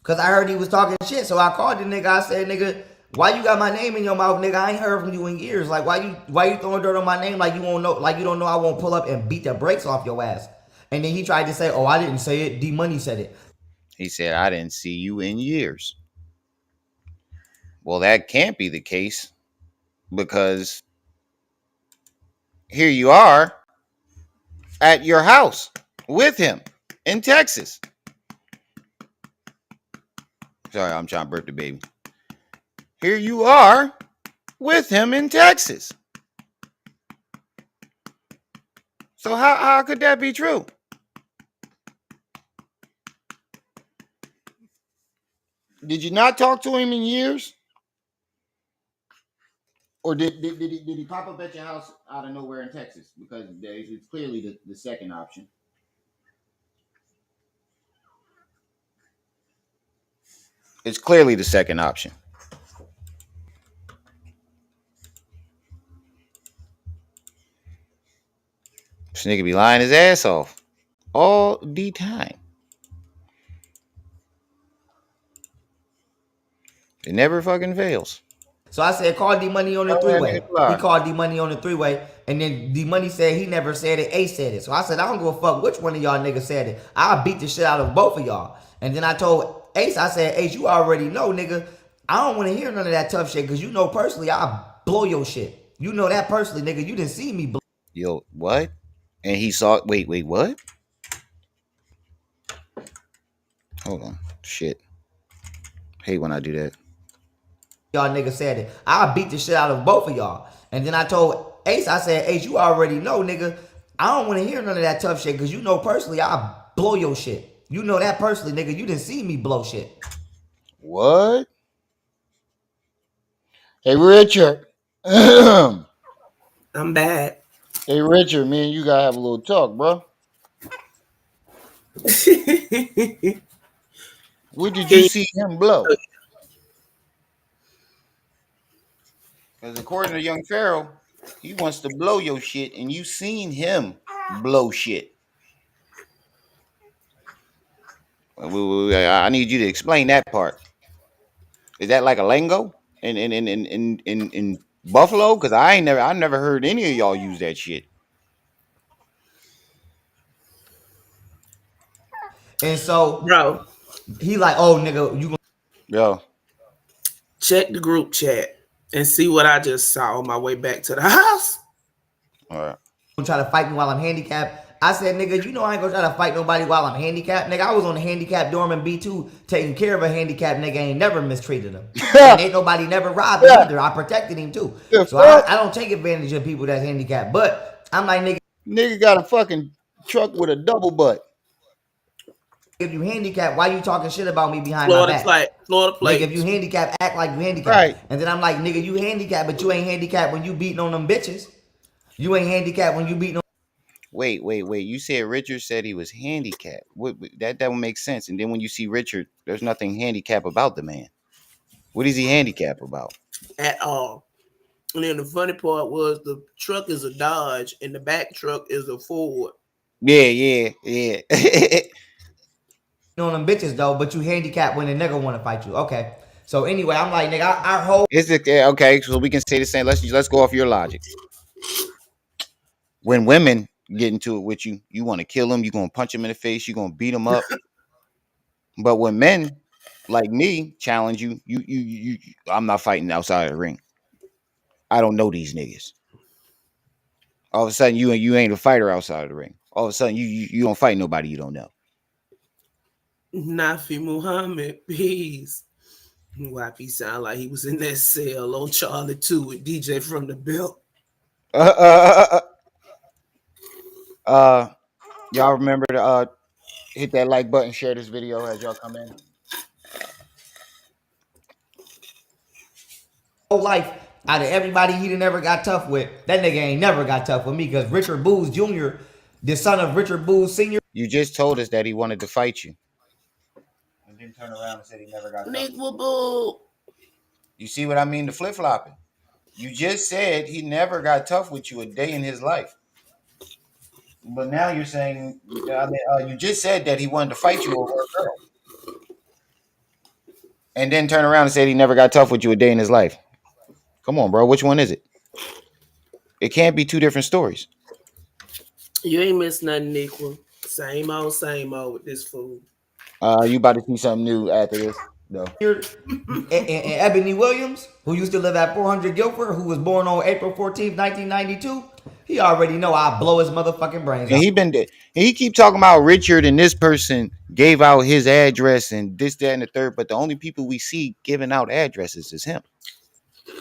Cause I heard he was talking shit. So I called the nigga. I said, nigga, why you got my name in your mouth, nigga? I ain't heard from you in years. Like, why you throwing dirt on my name like you won't know, like you don't know I won't pull up and beat the brakes off your ass. And then he tried to say, oh, I didn't say it. D Money said it. He said, I didn't see you in years. Well, that can't be the case, because here you are at your house with him in Texas. Sorry, I'm trying to burp the baby. Here you are with him in Texas. So how could that be true? Did you not talk to him in years? Or did he pop up at your house out of nowhere in Texas? Because it's clearly the second option. It's clearly the second option. This nigga be lying his ass off all the time. It never fucking fails. So I said, call D Money on the Tell three that way. nigga to He lie. called D Money on the three way, and then D Money said he never said it. Ace said it. So I said, I don't give a fuck which one of y'all niggas said it. I'll beat the shit out of both of y'all. And then I told Ace, I said, Ace, you already know, nigga. I don't want to hear none of that tough shit because you know personally I'll blow your shit. You know that personally, nigga. You didn't see me blow Yo, what? And he saw. Wait, what? Hold on. Shit. Hate when I do that. y'all niggas said it. I'll beat the shit out of both of y'all. And then I told Ace, I said, Ace, you already know, nigga. I don't want to hear none of that tough shit because you know personally I'll blow your shit. You know that personally, nigga. You didn't see me blow shit. What? Hey, Richard. Hey, I'm bad. Richard, man, you gotta have a little talk, bro. Can What did you you, see him blow? Because according to young Pharaoh, he wants to blow your shit, and you seen him blow shit. I need you to explain that part. Is that like a lingo in Buffalo? Because I never heard any of y'all use that shit. And so bro? he like, oh nigga, you Yo, Check the group chat and see what I just saw on my way back to the house. all right. gonna try to fight me while I'm handicapped? I said, nigga, you know I ain't gonna try to fight nobody while I'm handicapped. Nigga, I was on the handicapped dorm in B2 taking care of a handicapped nigga, ain't never mistreated him. And ain't nobody never robbed him Yeah, either. I protected him too. the So fuck? I don't take advantage of people that's handicapped. But I'm like, nigga, Nigga got a fucking truck with a double butt. if you handicapped, why you talking shit about me behind my Florida back? plate, Florida Nigga, if you plates. handicapped, act like you Right. handicapped. And then I'm like, nigga, you handicapped, but you ain't handicapped when you beating on them bitches. You ain't handicapped when you beating on Wait. You said Richard said he was handicapped. That don't make sense. And then when you see Richard, there's nothing handicap about the man. What is he handicapped about? At all. And then the funny part was the truck is a Dodge and the back truck is a Ford. Yeah. on them bitches though, but you handicapped when a nigga want to fight you. Okay. So anyway, I'm like, nigga, our whole Is it okay? So we can say the same. Let's go off your logic. When women get into it with you, you want to kill them. You gonna punch them in the face. You gonna beat them up. But when men like me challenge you, I'm not fighting outside of the ring. I don't know these niggas. All of a sudden, you ain't a fighter outside of the ring. All of a sudden, you don't fight nobody you don't know. Nafi Muhammad, peace. YP sound like he was in that cell on Charlie 2 with DJ from the Belt. Uh, uh, uh, y'all remember to hit that like button, share this video as y'all come in. life, out of everybody he done ever got tough with, that nigga ain't never got tough with me because Richard Booz Jr., the son of Richard Booz Sr., You just told us that he wanted to fight you, and then turn around and said he never got tough Nick with you. Boo. You see what I mean? The flip flopping. You just said he never got tough with you a day in his life, but now you're saying you just said that he wanted to fight you over a girl, and then turn around and said he never got tough with you a day in his life. Come on, bro. Which one is it? It can't be two different stories. You ain't missed nothing, Nick. Same old with this fool. You about to see something new after this, though. and Ebony Williams, who used to live at 400 Guilford, who was born on April 14th, 1992, he already know I blow his motherfucking brains And out. he keep talking about Richard and this person gave out his address and this, that, and the third. But the only people we see giving out addresses is him,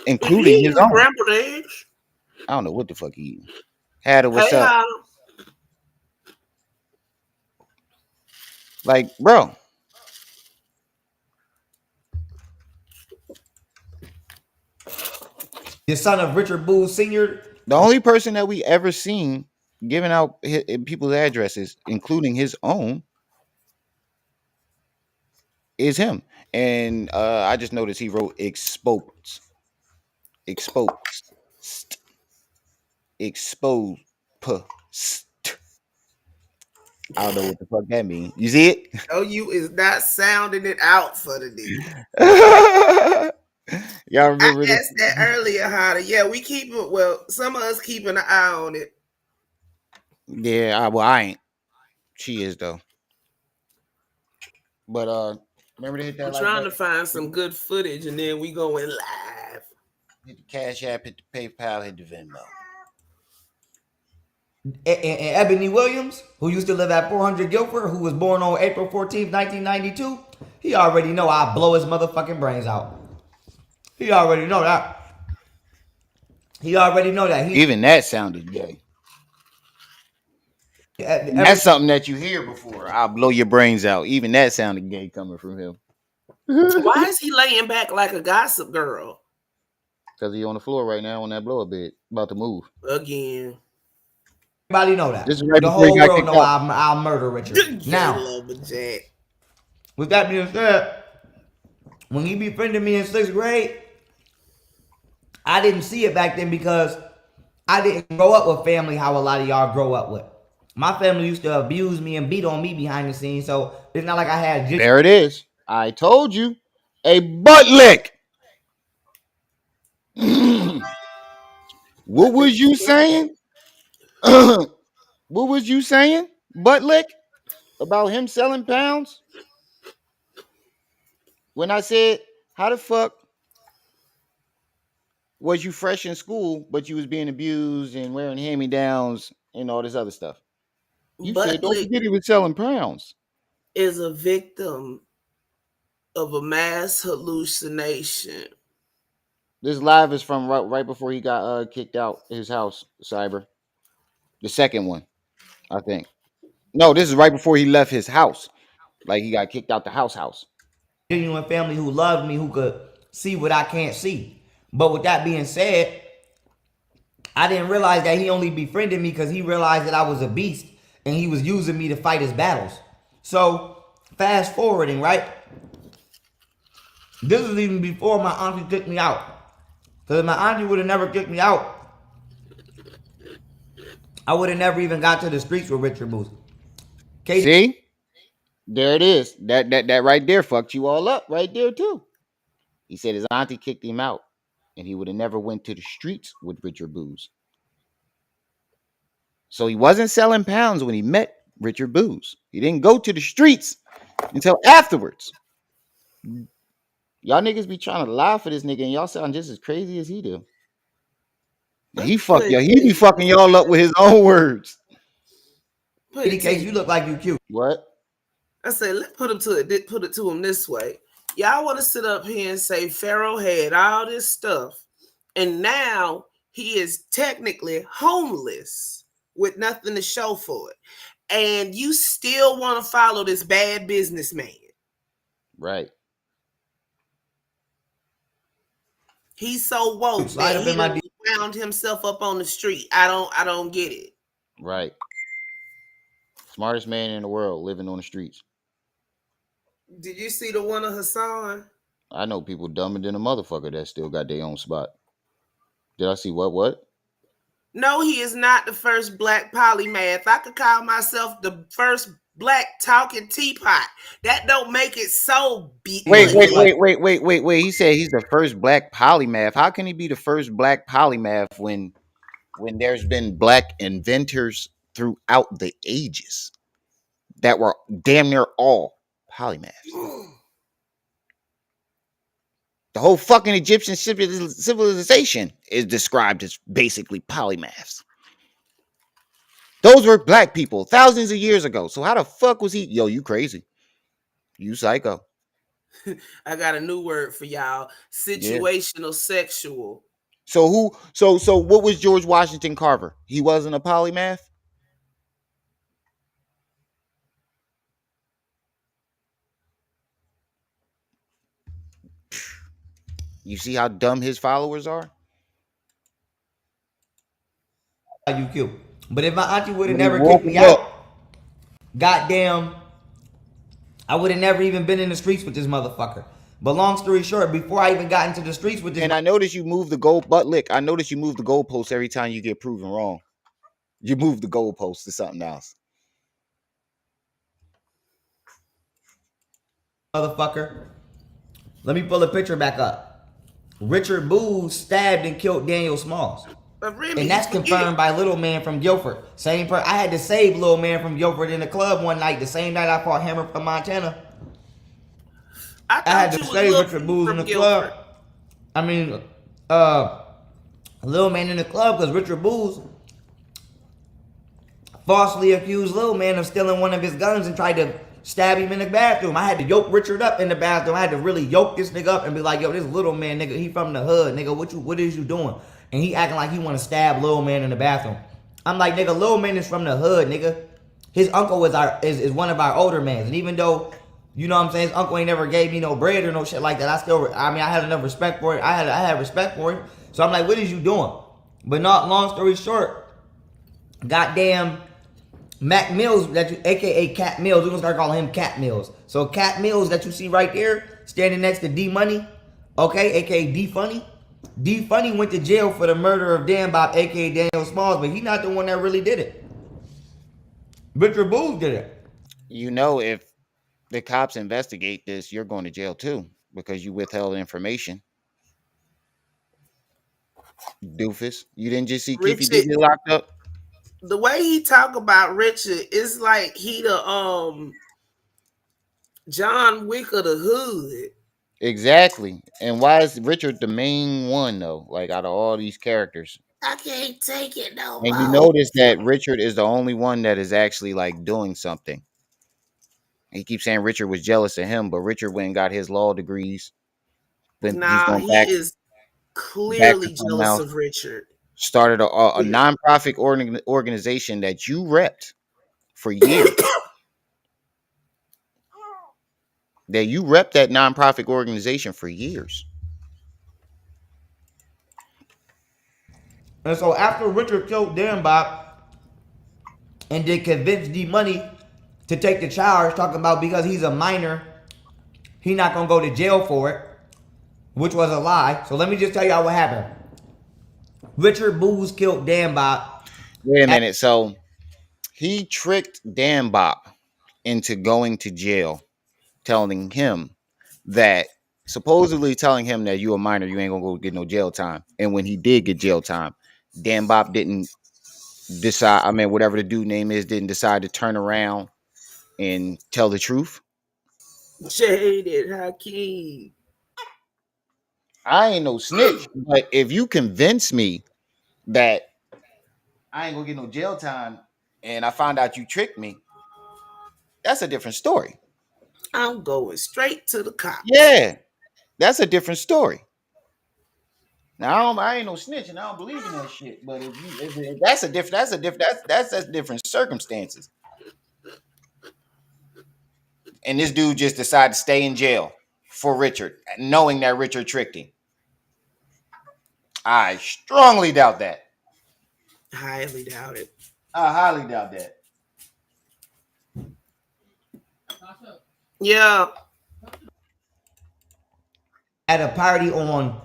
including He his ain't own. scrambled eggs. I don't know what the fuck he eating. Had it, what's Hey, up? Like, bro, the son of Richard Booth Sr. The only person that we ever seen giving out people's addresses, including his own, is him. And I just noticed he wrote exposed, exposed. I don't know what the fuck that means. You see Oh, you is not sounding it out for the nigga. it? Y'all I remember this? asked that earlier, how to, yeah, we keep it. Well, some of us keeping an eye on it. Yeah, I ain't. She is though. But remember to hit I'm that like trying to button, find some good footage, and then we going live. hit the Cash App, hit the PayPal, hit the Venmo. And Ebony Williams, who used to live at 400 Guilford, who was born on April 14th, 1992, he already know I blow his motherfucking brains out. He already know that. He already know that. Even that sounded gay. And Every that's something that you hear before. I'll blow your brains out. Even that sounded gay coming from him. Why is he laying back like a gossip girl Because he on the floor right now on that blow up bed, about to move. again? everybody know This that. is right The before he whole got world kicked know out. I'll murder Richard. Gay Now, lumberjack. with that being said, when he befriended me in 6th grade, I didn't see it back then because I didn't grow up with family how a lot of y'all grow up with. My family used to abuse me and beat on me behind the scenes, so it's not like I had There it is. I told you. A butt lick. What was you saying? What was you saying? Butt lick? About him selling pounds? When I said, how the fuck was you fresh in school, but you was being abused and wearing hand-me-downs and all this other stuff? You said, don't Butlick forget he was selling pounds. is a victim of a mass hallucination. This live is from right before he got kicked out his house, Cyber. The second one, I think. No, this is right before he left his house. Like he got kicked out the house. genuine family who loved me, who could see what I can't see. But with that being said, I didn't realize that he only befriended me because he realized that I was a beast and he was using me to fight his battles. So, fast forwarding, right? This is even before my auntie kicked me out. Because if my auntie would have never kicked me out, I would have never even got to the streets with Richard Booth. Katie, See? There it is. That right there fucked you all up right there too. He said his auntie kicked him out and he would have never went to the streets with Richard Booze. So he wasn't selling pounds when he met Richard Booze. He didn't go to the streets until afterwards. Y'all niggas be trying to lie for this nigga and y'all sound just as crazy as he do. And he fuck y'all. He be fucking y'all up with his own words. Put it to Case, you you. look like you cute. What? I say, let's put it to him this way. Y'all want to sit up here and say Pharaoh had all this stuff, and now he is technically homeless with nothing to show for it, and you still want to follow this bad businessman. Right. He's so woke Slide that up he in my done wound himself up on the street. I don't get it. Right. Smartest man in the world living on the streets. Did you see the one of Hassan? I know people dumber than a motherfucker that still got their own spot. Did I see what? No, he is not the first black polymath. I could call myself the first black talking teapot. That don't make it so big. Wait. He said he's the first black polymath. How can he be the first black polymath when there's been black inventors throughout the ages that were damn near all polymaths? The whole fucking Egyptian civilization is described as basically polymaths. Those were black people thousands of years ago. So how the fuck was he? Yo, you crazy. You psycho. I got a new word for y'all. Yeah. Situational sexual. So what was George Washington Carver? He wasn't a polymath? You see how dumb his followers are? You cute. But if my auntie would have When he never woke kicked me him up. out, goddamn, I would have never even been in the streets with this motherfucker. But long story short, before I even got into the streets with this And I noticed you move the goal, but lick. I noticed you move the goalpost every time you get proven wrong. You move the goalpost to something else. motherfucker, let me pull a picture back up. Richard Booz stabbed and killed Daniel Smalls. But Remy, And you that's forget. confirmed by Little Man from Guilford. Same per I had to save Little Man from Guilford in the club one night, the same night I fought Hammer from Montana. I I had thought to you was save Richard looking Booz in from the Guilford. club. I mean, uh, Little Man in the club because Richard Booz falsely accused Little Man of stealing one of his guns and tried to stab him in the bathroom. I had to yoke Richard up in the bathroom. I had to really yoke this nigga up and be like, yo, this Little Man nigga, he from the hood, nigga. What is you doing? And he acting like he want to stab Little Man in the bathroom. I'm like, nigga, Little Man is from the hood, nigga. His uncle is one of our older mans. And even though, you know what I'm saying, his uncle ain't never gave me no bread or no shit like that, I had enough respect for it. I had respect for it. So I'm like, what is you doing? But not long story short, goddamn Mac Mills, aka Cat Mills, we're gonna start calling him Cat Mills. So Cat Mills that you see right there, standing next to D Money, okay, aka D Funny. D Funny went to jail for the murder of Dan Bob, aka Daniel Smalls, but he's not the one that really did it. Richard Booz did it. You know, if the cops investigate this, you're going to jail too because you withheld information. Doofus. You didn't just see Keefy D Richard, get locked up? the way he talk about Richard is like he the John Wick of the hood. Exactly. And why is Richard the main one though? Like out of all these characters. I can't take it no And you more. notice that Richard is the only one that is actually like doing something. He keeps saying Richard was jealous of him, but Richard went and got his law degrees. Then he's Nah, going he back is to clearly something jealous else. of Richard. Started a Clearly. nonprofit organization that you repped for years. That you repped that nonprofit organization for years. And so after Richard killed Dan Bob and did convince D Money to take the charge, talking about because he's a minor, he not gonna go to jail for it, which was a lie. So let me just tell y'all what happened. Richard Booz killed Dan Bob. Wait a minute. So he tricked Dan Bob into going to jail, telling him that supposedly telling him that you a minor, you ain't gonna go get no jail time. And when he did get jail time, Dan Bob didn't decide. I mean, whatever the dude name is, didn't decide to turn around and tell the truth. Jaded Hakeem. I ain't no snitch, but if you convince me that I ain't gonna get no jail time, and I find out you tricked me, that's a different story. I'm going straight to the cops. Yeah, that's a different story. Now I ain't no snitch, and I don't believe in that shit. But if that's different circumstances. And this dude just decided to stay in jail for Richard, knowing that Richard tricked him. I strongly doubt that. Highly doubt it. I highly doubt that. Yeah. At a party on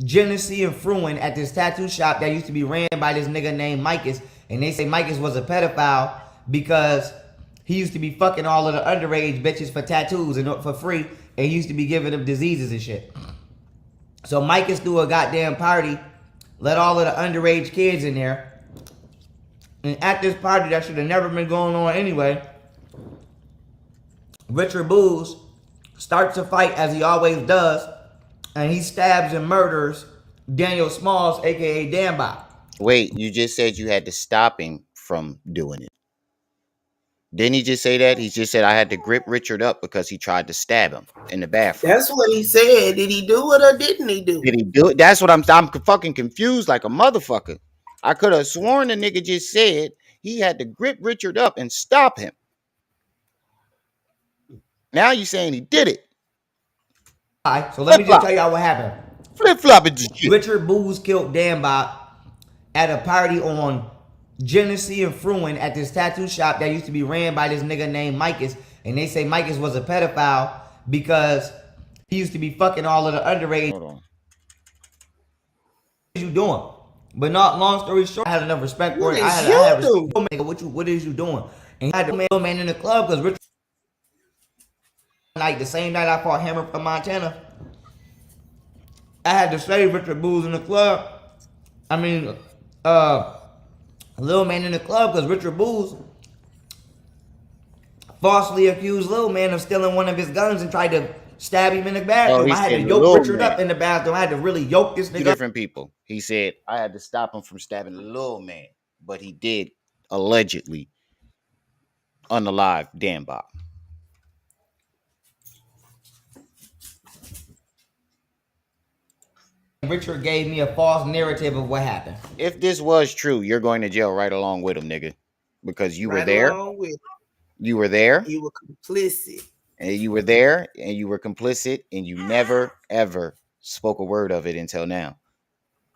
Genesee and Fruin at this tattoo shop that used to be ran by this nigga named Micus. And they say Micus was a pedophile because he used to be fucking all of the underage bitches for tattoos and for free. And he used to be giving them diseases and shit. So Micus threw a goddamn party, let all of the underage kids in there. And at this party that should have never been going on anyway, Richard Booz starts a fight as he always does, and he stabs and murders Daniel Smalls, aka Dan Bob. Wait, you just said you had to stop him from doing it. Didn't he just say that? He just said I had to grip Richard up because he tried to stab him in the bathroom. That's what he said. Did he do it or didn't he do Did it? he do it? That's what I'm fucking confused like a motherfucker. I could have sworn the nigga just said he had to grip Richard up and stop him. Now you saying he did it. Alright, so let me just tell y'all what happened. Flip flop it. Richard Booz killed Dan Bob at a party on Genesee and Fruin at this tattoo shop that used to be ran by this nigga named Micus, and they say Micus was a pedophile because he used to be fucking all of the underage. Hold on. What you doing? But not long story short, I had enough respect for What it. is I you had doing? respect. What is you doing? And he had the man in the club because Richard, like the same night I fought Hammer from Montana, I had to save Richard Booz in the club. I mean, Lil Man in the club because Richard Booz falsely accused Lil Man of stealing one of his guns and tried to stab him in the Oh, bathroom. he I had to said yoke little Richard man. up in the bathroom. I had to really yoke this Two nigga up. different people. He said I had to stop him from stabbing little man, but he did allegedly unalive Dan Bob. Richard gave me a false narrative of what happened. If this was true, you're going to jail right along with him, nigga, because you were Right there. along with You were there. you were complicit. And you were there and you were complicit and you never ever spoke a word of it until now.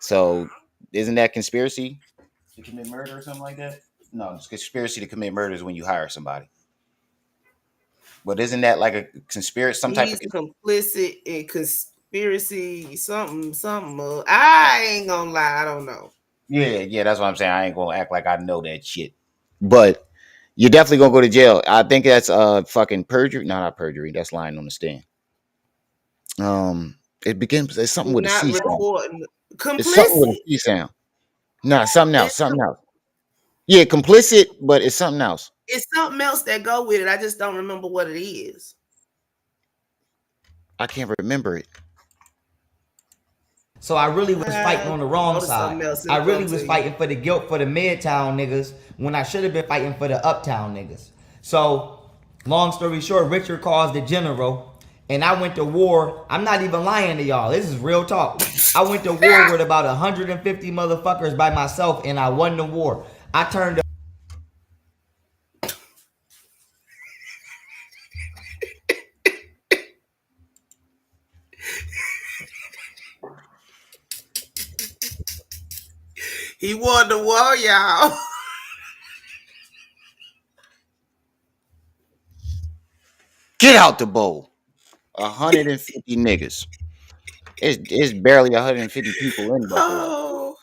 So isn't that conspiracy to commit murder or something like that? No, it's conspiracy to commit murder is when you hire somebody. But isn't that like a conspiracy, some type of He's complicit in conspiracy, something. I ain't gonna lie, I don't know. yeah, that's what I'm saying. I ain't gonna act like I know that shit. But you're definitely gonna go to jail. I think that's fucking perjury. No, not perjury. That's lying on the stand. It begins. It's something He with a not C sound. reporting It's something with a complicit. C sound. Nah, something else. It's Something else. Yeah, complicit, but it's something else. it's something else that go with it. I just don't remember what it is. I can't remember it. So I really was fighting on the wrong Go to side. something else, I it'll really come was to fighting for the guilt for the Midtown niggas when I should have been fighting for the Uptown niggas. So, long story short, Richard calls the general, and I went to war. I'm not even lying to y'all. This is real talk. I went to war with about 150 motherfuckers by myself, and I won the war. I turned. He won the war, y'all. Get out the bowl. 150 niggas. It's barely 150 people in Buffalo. Oh,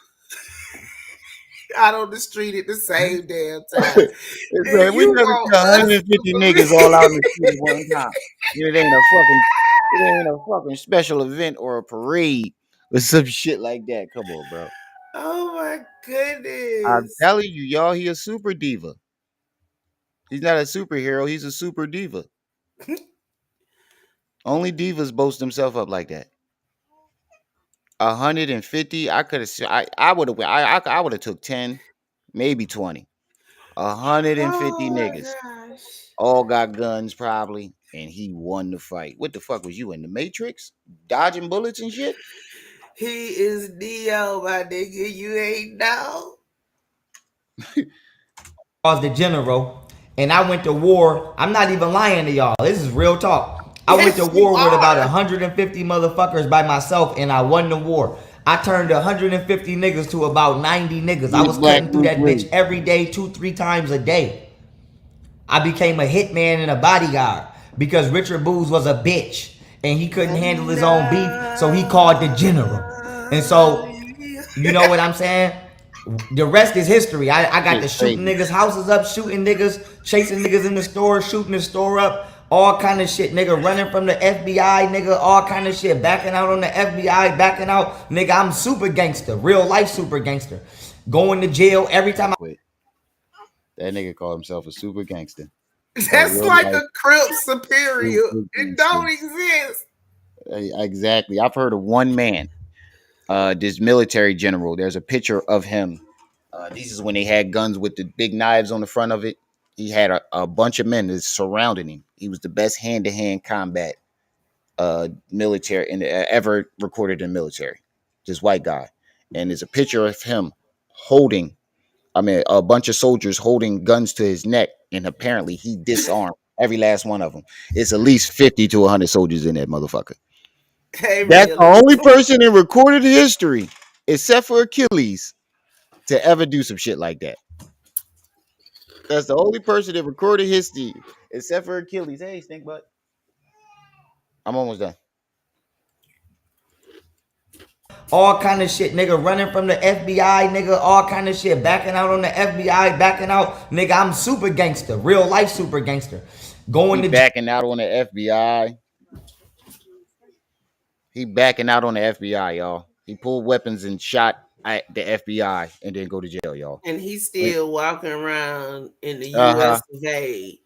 out on the street at the same damn time. And We you never want see us 150 niggas all out in the street at one time. It ain't a fucking special event or a parade or some shit like that. Come on, bro. Oh my I'm goodness. telling you, y'all, he a super diva. He's not a superhero, he's a super diva. Only divas boast themselves up like that. 150, I could have. I would have. I would have took 10, maybe 20. 150 Oh my niggas, gosh. all got guns probably, and he won the fight. What the fuck was you in the Matrix, dodging bullets and shit? He is Neo, my nigga. You ain't know. Calls the general, and I went to war. I'm not even lying to y'all. This is real talk. I went to Yes, you war with about are. 150 motherfuckers by myself, and I won the war. I turned 150 niggas to about 90 niggas. I You was Black cutting through Bruce that Lee. bitch every day, 2-3 times a day. I became a hitman and a bodyguard because Richard Booz was a bitch and he couldn't handle his own beef, so he called the general. And so, you know what I'm saying? The rest is history. I got to Shit shooting crazy. niggas' houses up, shooting niggas, chasing niggas in the store, shooting the store up, all kind of shit, nigga, running from the FBI, nigga, all kind of shit, backing out on the FBI, backing out, nigga, I'm super gangster, real life super gangster. Going to jail every time I Quit. That nigga called himself a super gangster. A That's real like life a Crip superior. super It gangster. don't exist. Exactly. I've heard of one man, this military general. There's a picture of him. This is when they had guns with the big knives on the front of it. He had a bunch of men that surrounded him. He was the best hand-to-hand combat military ever recorded in military. This white guy, and there's a picture of him holding. I mean, a bunch of soldiers holding guns to his neck, and apparently he disarmed every last one of them. It's at least 50 to 100 soldiers in that motherfucker. Hey, That's the only realism. person in recorded history, except for Achilles, to ever do some shit like that. That's the only person that recorded history, except for Achilles. Hey, stink butt. I'm almost done. All kind of shit, nigga, running from the FBI, nigga, all kind of shit, backing out on the FBI, backing out, nigga. I'm super gangster, real life super gangster. He Going to backing out on the FBI. He backing out on the FBI, y'all. He pulled weapons and shot at the FBI and then go to jail, y'all. And he's still walking around in the Uh US huh. of A.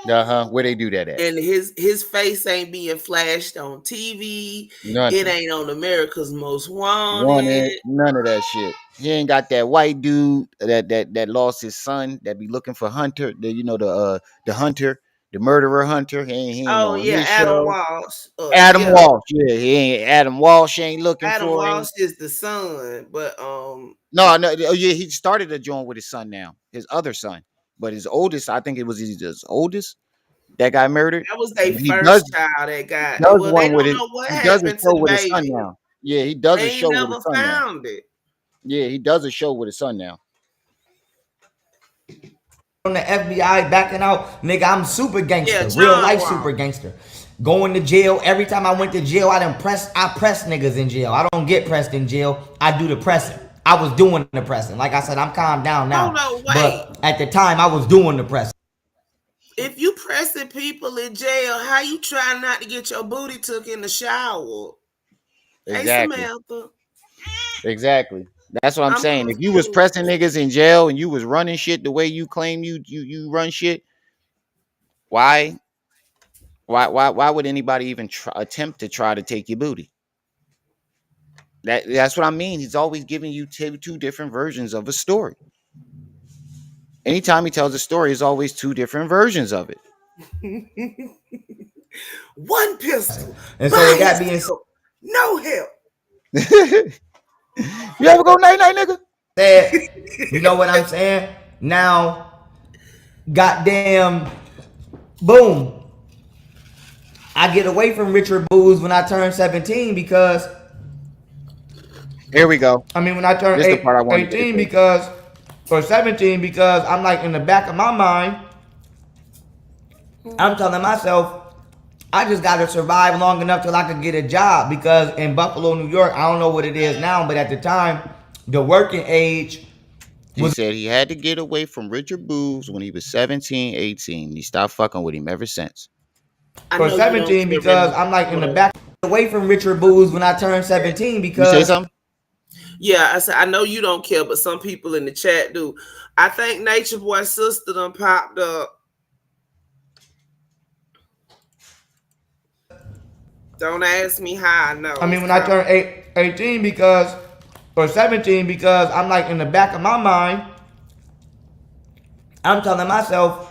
Uh huh. Where they do that at? And his face ain't being flashed on TV. It Nothing. ain't on America's Most Wanted. Wanted. None of that shit. He ain't got that white dude that lost his son that be looking for Hunter. The hunter, the murderer Hunter. He ain't Oh on yeah, his Adam show. Walsh. Adam Yeah, Walsh. Yeah, he ain't Adam Walsh ain't looking Adam for him. Walsh is the son, but No, no. Oh yeah, he started a joint with his son now, his other son. But his oldest, I think it was his oldest that got murdered. that was their He does first child that got. does Well, they one with don't it. know what He does a happened to show the with his son baby. now. Yeah, he does They a ain't show with never his son now. found it. Yeah, he does a show with his son now. on the FBI, backing out, nigga. I'm super Yeah, gangster, real John life super Walsh. gangster. Going to jail. Every time I went to jail, I press niggas in jail. I don't get pressed in jail. I do the pressing. I was doing the pressing. Like I said, I'm calmed down Hold now. on, wait. But at the time, I was doing the pressing. If you pressing people in jail, how you trying not to get your booty took in the shower? Hey Exactly. Samantha, Exactly. That's what I'm I'm saying. If you was confused. pressing niggas in jail and you was running shit the way you claim you run shit, why why would anybody even attempt to try to take your booty? That's what I mean. He's always giving you two different versions of a story. Anytime he tells a story, it's always two different versions of it. One pistol And so by with that being himself, no help. You ever go night night, nigga? said, you know what I'm saying? Now, goddamn, boom. I get away from Richard Booz when I turn 17 because Here we go. when I turn This is the part I wanted to get 18 to. because, or 17 because I'm like in the back of my mind, I'm telling myself, I just got to survive long enough till I could get a job because in Buffalo, New York, I don't know what it is now, but at the time, the working age He said he had to get away from Richard Booz when he was 17, 18. He stopped fucking with him ever since. I for know you don't 17 care, because Remy. I'm like in the back away from Richard Booz when I turned 17 You say because something? Yeah, I said I know you don't care, but some people in the chat do. I think Nature Boy's sister done popped up. Don't ask me how I know. when I turned 18 because or 17 because I'm like in the back of my mind, I'm telling myself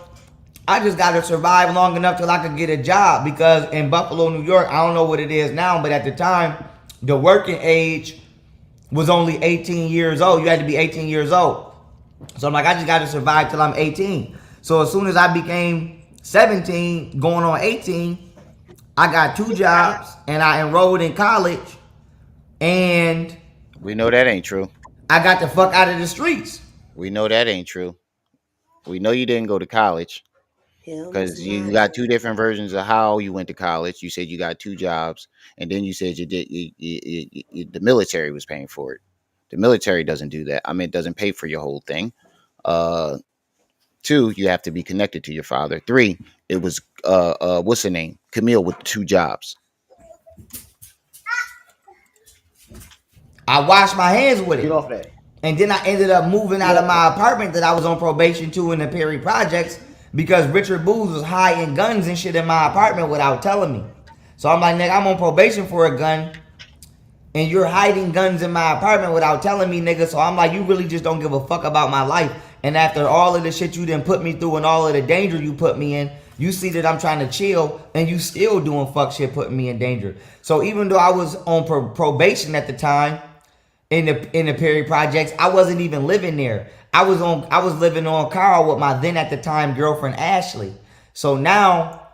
I just got to survive long enough till I could get a job because in Buffalo, New York, I don't know what it is now, but at the time, the working age was only 18 years old. You had to be 18 years old. So I'm like, I just got to survive till I'm 18. So as soon as I became 17, going on 18, I got two jobs and I enrolled in college and We know that ain't true. I got the fuck out of the streets. We know that ain't true. We know you didn't go to college because you got two different versions of how you went to college. You said you got two jobs, and then you said you did. The military was paying for it. The military doesn't do that. I mean, it doesn't pay for your whole thing. Uh, Two, you have to be connected to your father. Three, it was what's her name? Camille with two jobs. I washed my hands with Get it. off that. And then I ended up moving out of my apartment that I was on probation to in the Perry Projects because Richard Booz was hiding guns and shit in my apartment without telling me. So I'm like, nigga, I'm on probation for a gun and you're hiding guns in my apartment without telling me, nigga. So I'm like, you really just don't give a fuck about my life. And after all of the shit you didn't put me through and all of the danger you put me in, you see that I'm trying to chill and you still doing fuck shit putting me in danger. So even though I was on probation at the time, in the Perry Projects, I wasn't even living there. I was living on Carl with my then at the time girlfriend Ashley. So now,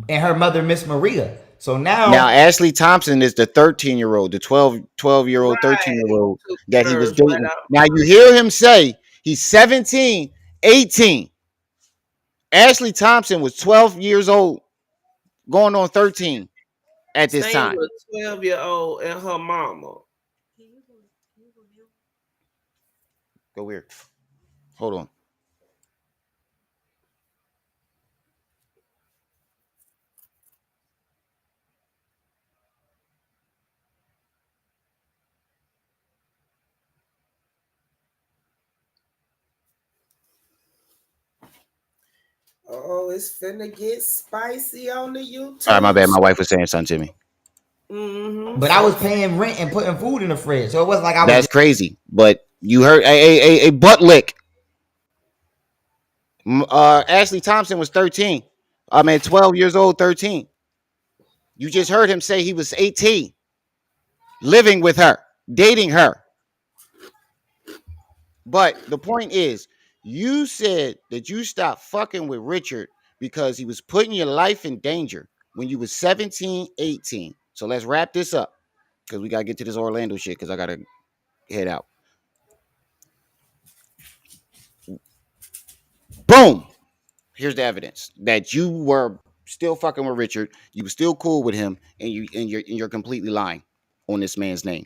and her mother Miss Maria. So Now, now Ashley Thompson is the 13-year-old, the 12-year-old, right. 13-year-old Took that he was hers right dating. out. Now, you hear him say he's 17, 18. Ashley Thompson was 12 years old, going on 13 at this Staying time. with a 12-year-old and her mama. Go weird. Hold on. Oh, it's finna get spicy on the All right, my YouTube. bad. My wife was saying something to me. Mm-hmm. But I was paying rent and putting food in the fridge, so it wasn't like I was That's just. crazy. But you heard a butt lick. Ashley Thompson was 13. I mean, 12 years old, 13. You just heard him say he was 18, living with her, dating her. But the point is, you said that you stopped fucking with Richard because he was putting your life in danger when you was 17, 18. So let's wrap this up because we got to get to this Orlando shit because I got to head out. Boom. Here's the evidence that you were still fucking with Richard. You were still cool with him, and you're completely lying on this man's name.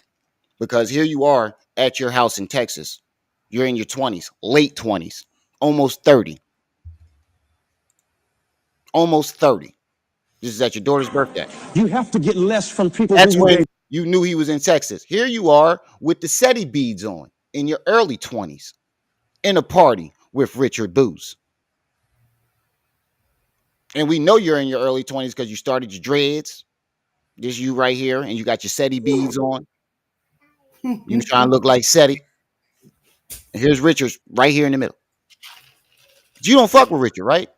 Because here you are at your house in Texas. You're in your 20s, late 20s, almost 30. Almost 30. This is at your daughter's birthday. You have to get less from people who That's you when date. you knew he was in Texas. Here you are with the SETI beads on in your early 20s in a party with Richard Booz. And we know you're in your early 20s because you started your dreads. This you right here, and you got your SETI beads on. You trying to look like SETI. And here's Richard's right here in the middle. You don't fuck with Richard, right?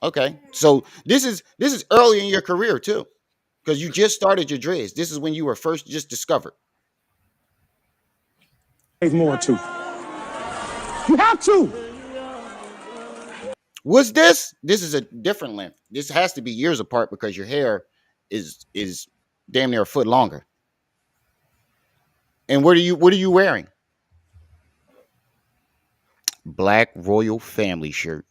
Okay. So this is early in your career too. Because you just started your dreads. This is when you were first just discovered. More to. You have to. What's this? This is a different length. This has to be years apart because your hair is damn near a foot longer. And what are you wearing? Black royal family shirt.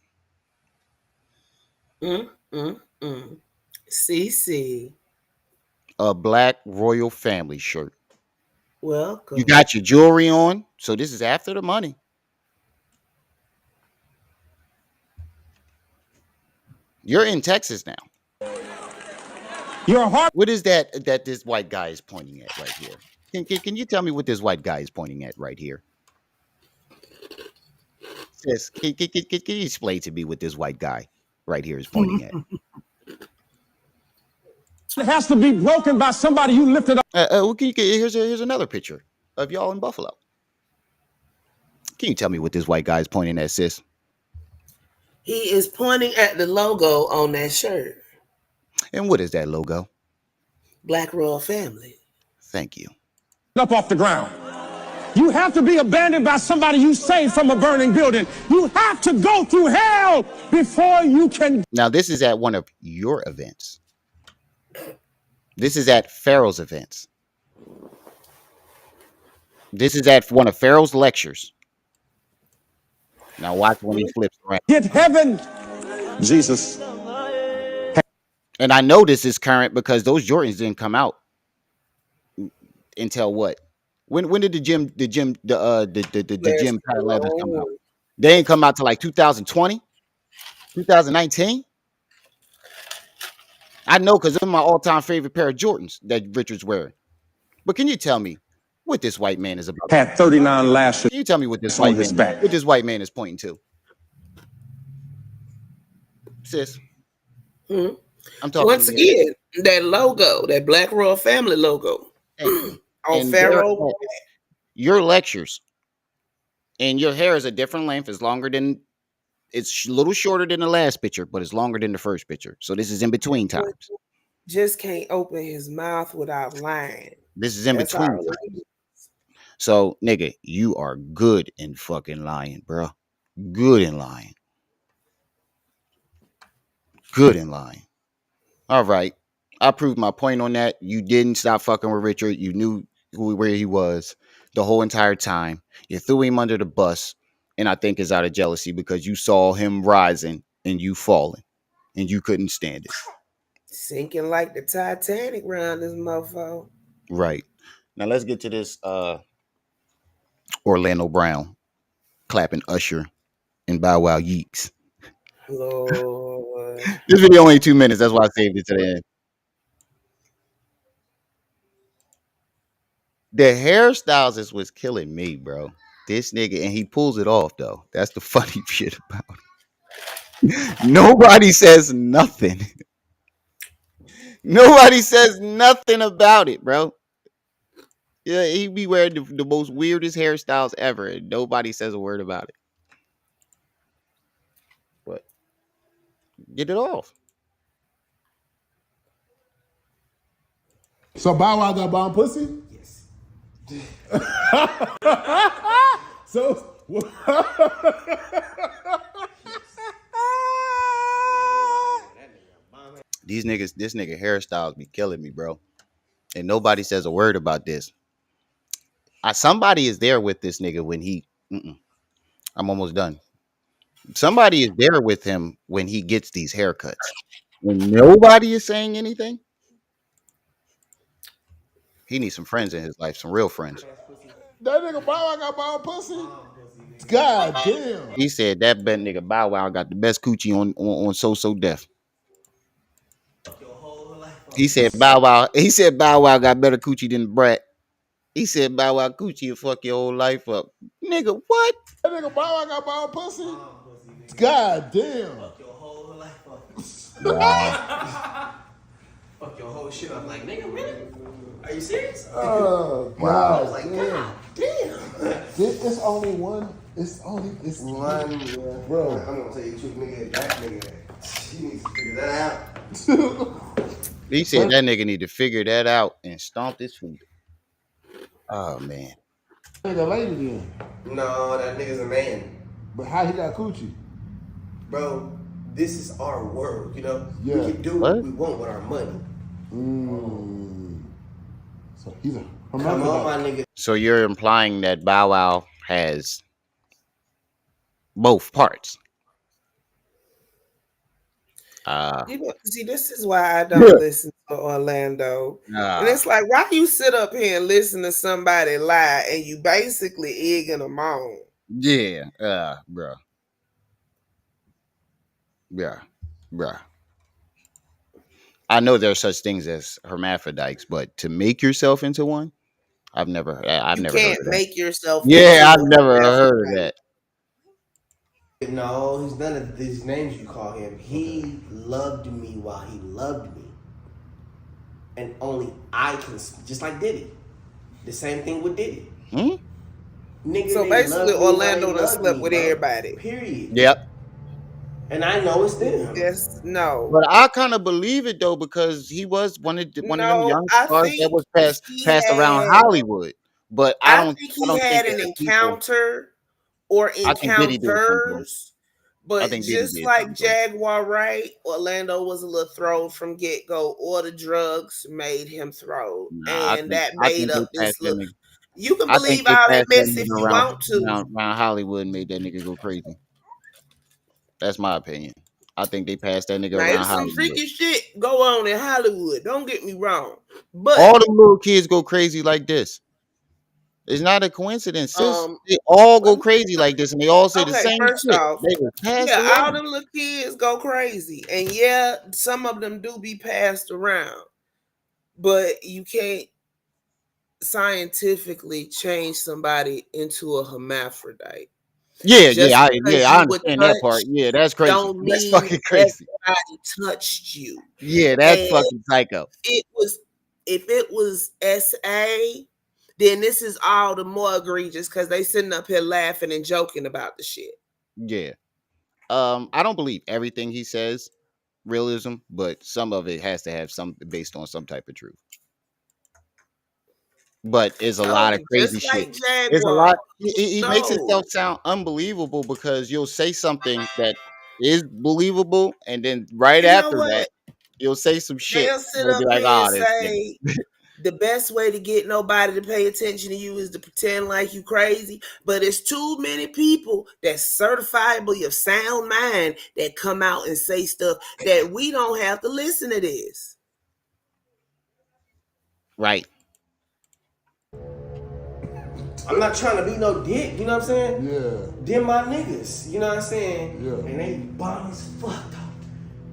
CC. A black royal family shirt. Welcome. You got your jewelry on. So this is after the money. You're in Texas now. You're a hard. What is that this white guy is pointing at right here? Can you tell me what this white guy is pointing at right here? Sis, can you explain to me what this white guy right here is pointing at? It has to be broken by somebody you lifted up. Here's another picture of y'all in Buffalo. Can you tell me what this white guy is pointing at, sis? He is pointing at the logo on that shirt. And what is that logo? Black Royal Family. Thank you. Up off the ground. You have to be abandoned by somebody you saved from a burning building. You have to go through hell before you can. Now, this is at one of your events. This is at Pharaoh's events. This is at one of Pharaoh's lectures. Now watch when he flips around. Get heaven. Jesus. And I know this is current because those Jordans didn't come out until what? When did the gym patent leathers come out? They ain't come out till like 2020, 2019. I know because they're my all-time favorite pair of Jordans that Richard's wearing. But can you tell me what this white man is about? Had 39 lashes. Can you tell me what this on white his man back. what this white man is pointing to? Sis. I'm talking Once again, that logo, that Black Royal Family logo on and Pharaoh. your lectures and your hair is a different length. It's longer than it's a little shorter than the last picture, but it's longer than the first picture. So this is in between times. Just can't open his mouth without lying. This is in That's between how times. it is. So, nigga, you are good in fucking lying, bro. Good in lying. Good in lying. All right. I proved my point on that. You didn't stop fucking with Richard. You knew where he was the whole entire time. You threw him under the bus, and I think it's out of jealousy because you saw him rising and you falling and you couldn't stand it. Sinking like the Titanic round this mofo. Right. Now let's get to this Orlando Brown clapping Usher and Bow Wow Yeeks. Lord. This video only 2 minutes. That's why I saved it to the end. The hairstyles is what's killing me, bro. This nigga, and he pulls it off though. That's the funny shit about it. Nobody says nothing. Nobody says nothing about it, bro. Yeah, he be wearing the most weirdest hairstyles ever, and nobody says a word about it. But get it off. So Bow Wow got bomb pussy? Yes. So These niggas, this nigga hairstyles be killing me, bro. And nobody says a word about this. Somebody is there with this nigga when he. I'm almost done. Somebody is there with him when he gets these haircuts. When nobody is saying anything, he needs some friends in his life, some real friends. that nigga Bow Wow got bomb pussy? God damn. He said that bad nigga Bow Wow got the best coochie on So Def. He said Bow Wow. He said Bow Wow got better coochie than Brat. He said Bow Wow coochie will fuck your whole life up. Nigga, what? That nigga Bow Wow got bomb pussy? God damn. Wow. Fuck your whole shit up. Like, nigga, really? Are you serious? Oh, I God. was like, God damn. It's only one. It's One, yeah. Bro. I'm gonna tell you the truth, nigga. That nigga, he needs to figure that out. He said that nigga need to figure that out and stomp his feet. Oh man. Nigga lady then. No, that nigga's a man. But how he got coochie? Bro, this is our world, you know? Yeah. We can do what we want with our money. So he's a Come on, my nigga. So you're implying that Bow Wow has both parts. See, this is why I don't listen to Orlando. And it's like, why you sit up here and listen to somebody lie and you basically egging them on? Yeah, bruh. Yeah, bruh. I know there's such things as hermaphrodites, but to make yourself into one, I've never You heard can't of that. make yourself. Yeah, I've never heard of that. No, he's none of these names you call him. He loved me while he loved me. And only I can, just like Diddy. The same thing with Diddy. Nigga, So basically, Orlando done slept with everybody. Period. Yep. And I know it's them. Yes, no. But I kind of believe it though because he was one of them young I stars that think was he passed around had. Hollywood. But I I don't think I he don't think had that an the people. encounter or I think Diddy did something. encounters, but I think Diddy just did like something. Jaguar Wright, Orlando was a little thrown from get go, or the drugs made him throw, Nah, and that I made think they up this passed that look. nigga. You can I think believe they all that passed that mess if nigga you want to. around Hollywood and made that nigga go crazy. That's my opinion. I think they passed that nigga Now, around if some Hollywood. freaky shit go on in Hollywood, don't get me wrong, but All the little kids go crazy like this. It's not a coincidence, sis. They all go crazy like this, and they all say the okay, same first shit. off, They were passed yeah, all around. them little kids go crazy, and yeah, some of them do be passed around, but you can't scientifically change somebody into a hermaphrodite. Yeah, Just I because you were understand that part. touched Yeah, that's crazy. don't That's mean fucking crazy. everybody touched you. Yeah, that's And fucking psycho. if it was SA, then this is all the more egregious because they sitting up here laughing and joking about the shit. Yeah. I don't believe everything he says realism, but some of it has to have some based on some type of truth. But it's a lot of crazy Just shit. like It's a Jaguar. lot. He makes himself sound unbelievable because you'll say something that is believable, and then right You know after what? that, you'll say some shit. They'll sit They'll up be like, here and "Ah, this nigga." say, the best way to get nobody to pay attention to you is to pretend like you crazy. But it's too many people that's certifiably of sound mind that come out and say stuff that we don't have to listen to this. Right. I'm not trying to be no dick, you know what I'm saying? Yeah. Them my niggas, you know what I'm saying? Yeah. And they bomb as fuck though.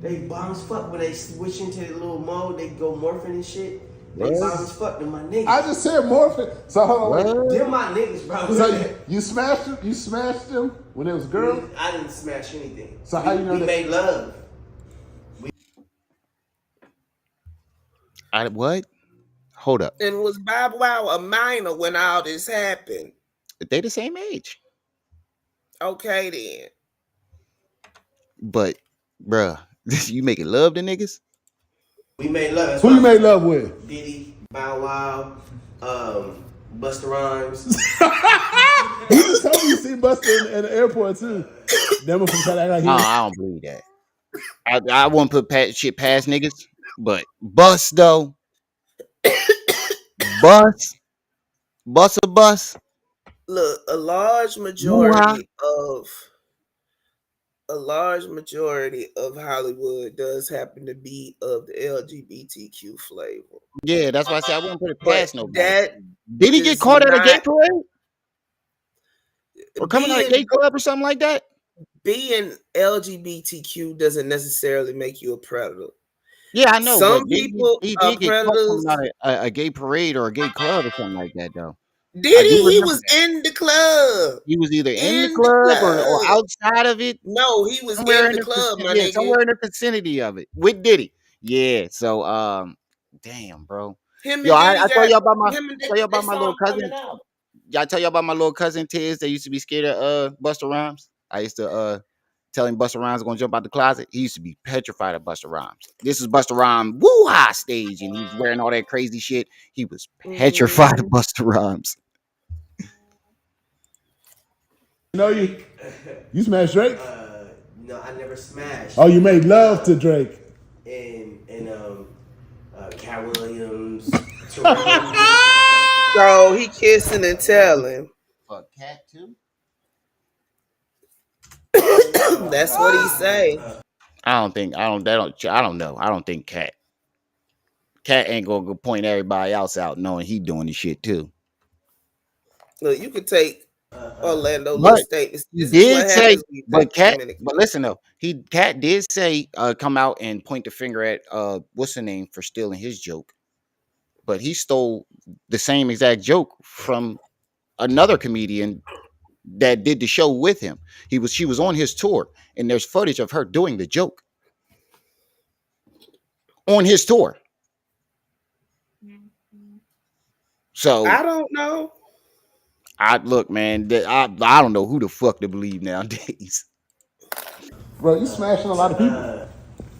They bomb as fuck when they switch into the little mode, they go morphing and shit. They What? bomb as fuck, them my niggas. I just said morphing. So hold on. What? Them my niggas, bro. So you smashed them? You smashed them when it was girl? I didn't smash anything. So how you know we that? made love. What? Hold up. And was Bob Wow a minor when all this happened? They the same age. Okay then. But, bruh, you making love to niggas? We made love. That's Who why you made love with? Diddy, Bow Wow, Busta Rhymes. You just told me you see Buster in the airport too. Them from trying to act like he No, was. I don't believe that. I won't put shit past niggas, but bus though, bus, bus a bus, Look, a large woo-ha. majority of Hollywood does happen to be of the LGBTQ flavor. Yeah, that's why I said I wouldn't put it But past nobody. that Did he get is caught at a gay not parade or coming out of a gay being club or something like that? being LGBTQ doesn't necessarily make you a predator. Yeah, I know, Some but people he are did get caught predators. coming out of a gay parade or a gay club or something like that, though. I Did do he? He remember was that. in the club. He was either in the In the club or club. outside of it. No, he was Somewhere in in the the club, my yeah, nigga. somewhere in the vicinity of it with Diddy. Yeah, so damn, bro. Him Yo, and Diddy I tell got you about my him and tell you they about my saw little him cousin. coming out. Y'all tell you about my little cousin Tiz that used to be scared of Busta Rhymes. I used to tell him Busta Rhymes was gonna jump out the closet. He used to be petrified of Busta Rhymes. This is Busta Rhymes woo-ha stage, and he was wearing all that crazy shit. He was petrified of Busta Rhymes. You know you smashed Drake? No, I never smashed. Oh, you made love to Drake. And Cat Williams, Terrell. So he kissing and telling. Fuck cat too. That's what he say. I don't know. I don't think Cat ain't gonna go point everybody else out knowing he doing the shit too. Look, you could take Orlando little But statements. he This is what did say, happens when you take too many. But listen though, Cat did say, come out and point the finger at what's the name for stealing his joke. But he stole the same exact joke from another comedian that did the show with him. She was on his tour, and there's footage of her doing the joke on his tour. So I don't know. I look, man, I don't know who the fuck to believe nowadays. Bro, you smashing a lot of people.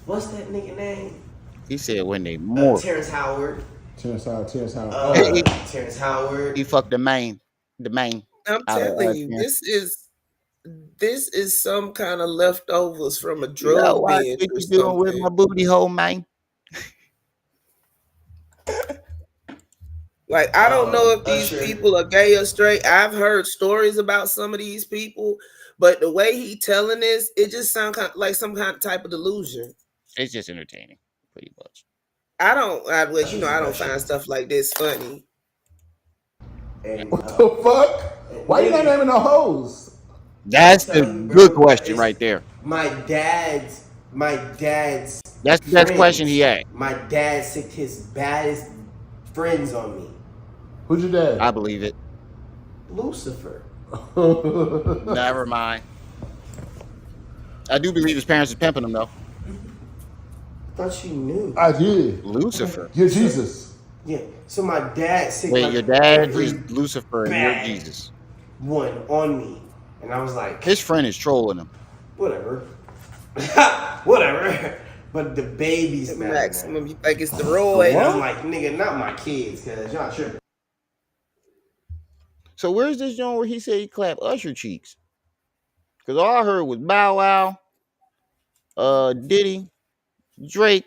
What's that nigga name? He said when they more Terrence Howard. Terrence Howard. Terrence Howard. he fucked the main I'm out of telling you, Terrence. this is some kind of leftovers from a Yo, drug watch binge what or you doing with something. my booty hole, man. Like, I don't know if these Usher. people are gay or straight. I've heard stories about some of these people, but the way he telling this, it just sounds like some kind of type of delusion. It's just entertaining, pretty much. I don't find stuff like this funny. And, What the fuck? Why you not naming no hoes? That's the good question right there. My dad's That's the best question he had. My dad sicked his baddest friends on me. Who's your dad? I believe it. Lucifer. Never mind. I do believe his parents is pimping him though. I thought you knew. I did. Lucifer. You're Jesus. Yeah. So my dad sicked Wait, like your dad every is Lucifer and you're Jesus. one on me, and I was like, His friend is trolling him. whatever, whatever. But the baby's The mad. maximum, you think it's the And Roy? I'm like, nigga, not my kids, cause y'all tripping. So where's this joint where he said he clapped Usher cheeks? Because all I heard was Bow Wow, Diddy, Drake.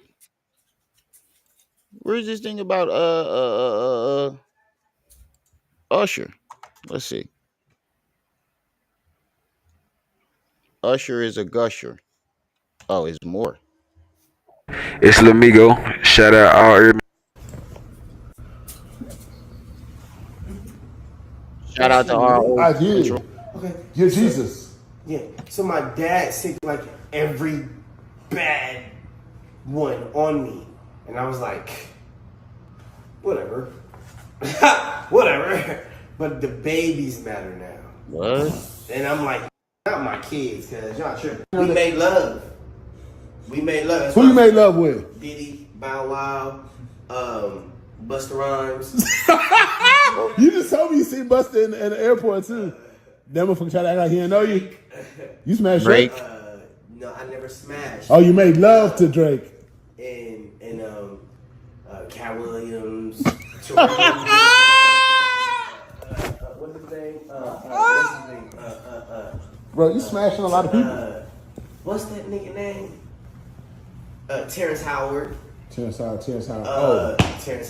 Where's this thing about Usher? Let's see. Usher is a gusher. Oh, it's more. It's Lamigo. Shout out all. Shout out to Question, our right? old I intro. did. Okay. You're So, Jesus. yeah. So my dad sick like every bad one on me, and I was like, whatever, whatever. But the babies matter now, What? and I'm like, not my kids, cause y'all tripping. We made love. We made love. That's Who why you made love with? Diddy, Bow Wow, Busta Rhymes. You just told me you seen Buster in the airport too. That motherfucker try to act like he didn't know you. You smashed Drake? Drake. No, I never smashed. Oh, you made love to Drake. And Cat Williams. What's his name? What's his name? Bro, you smashing a lot of people. What's that nigga name? Terrence Howard. Terrence Howard. Terrence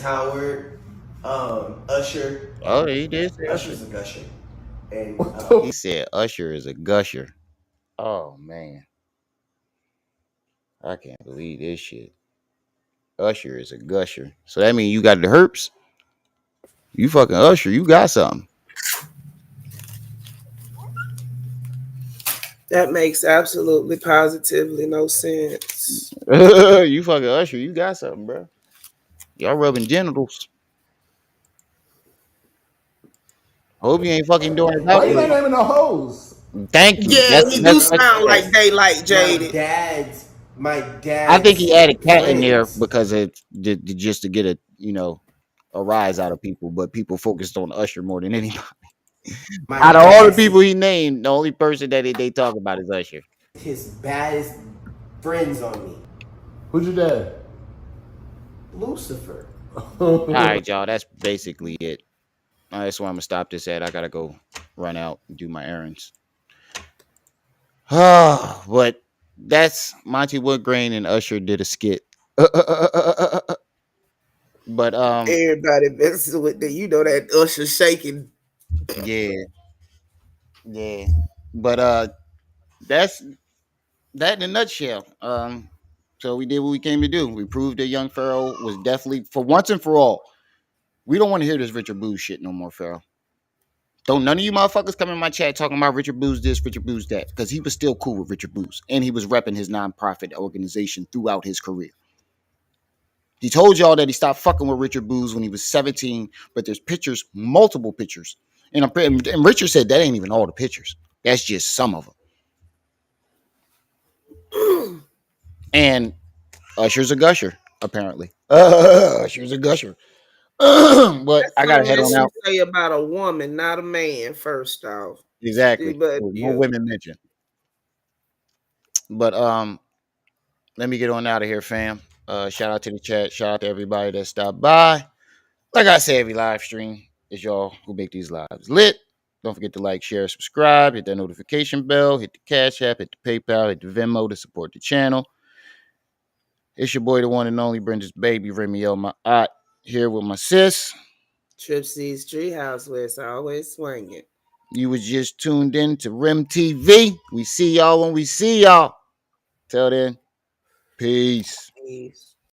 Howard. Usher. Oh, he did say Usher's Usher. a gusher. And He said Usher is a gusher. Oh man, I can't believe this shit. Usher is a gusher. So that means you got the herps. You fucking Usher. You got something. That makes absolutely positively no sense. You fucking Usher. You got something, bro. Y'all rubbing genitals. Hope you ain't fucking doing it Why out you not there. naming no hoes? Thank you. Yeah, he do sound like they like jaded. my I think dad's he added cat in there friends. because it just to get a rise out of people, but people focused on Usher more than anybody. My Out of all the dad's people he named, the only person that they talk about is Usher. his baddest friends on me. Who's your dad? Lucifer. All right, y'all. That's basically it. That's why I'm gonna stop this at. I gotta go run out and do my errands. But that's Monty Woodgrain and Usher did a skit. But Everybody messing with the, you know, that Usher shaking. yeah, yeah. But that's that in a nutshell. So we did what we came to do. We proved that young Pharaoh was definitely, for once and for all, we don't want to hear this Richard Booz shit no more, Pharaoh. Don't none of you motherfuckers come in my chat talking about Richard Booz this, Richard Booz that, because he was still cool with Richard Booz, and he was repping his nonprofit organization throughout his career. He told y'all that he stopped fucking with Richard Booz when he was 17, but there's pictures, multiple pictures, and Richard said that ain't even all the pictures. That's just some of them. And Usher's a gusher, apparently. Usher's a gusher. But That's I gotta something head that on you out. say about a woman, not a man, first off. Exactly. But No yeah. women mentioned. But let me get on out of here, fam. Shout out to the chat. Shout out to everybody that stopped by. Like I say, every live stream is y'all who make these lives lit. Don't forget to like, share, subscribe, hit that notification bell, hit the Cash App, hit the PayPal, hit the Venmo to support the channel. It's your boy, the one and only Brenda's baby, Remy my aunt, here with my sis. Trip C's Treehouse where it's always swinging. You was just tuned in to Rim TV. We see y'all when we see y'all. Till then, peace. Peace.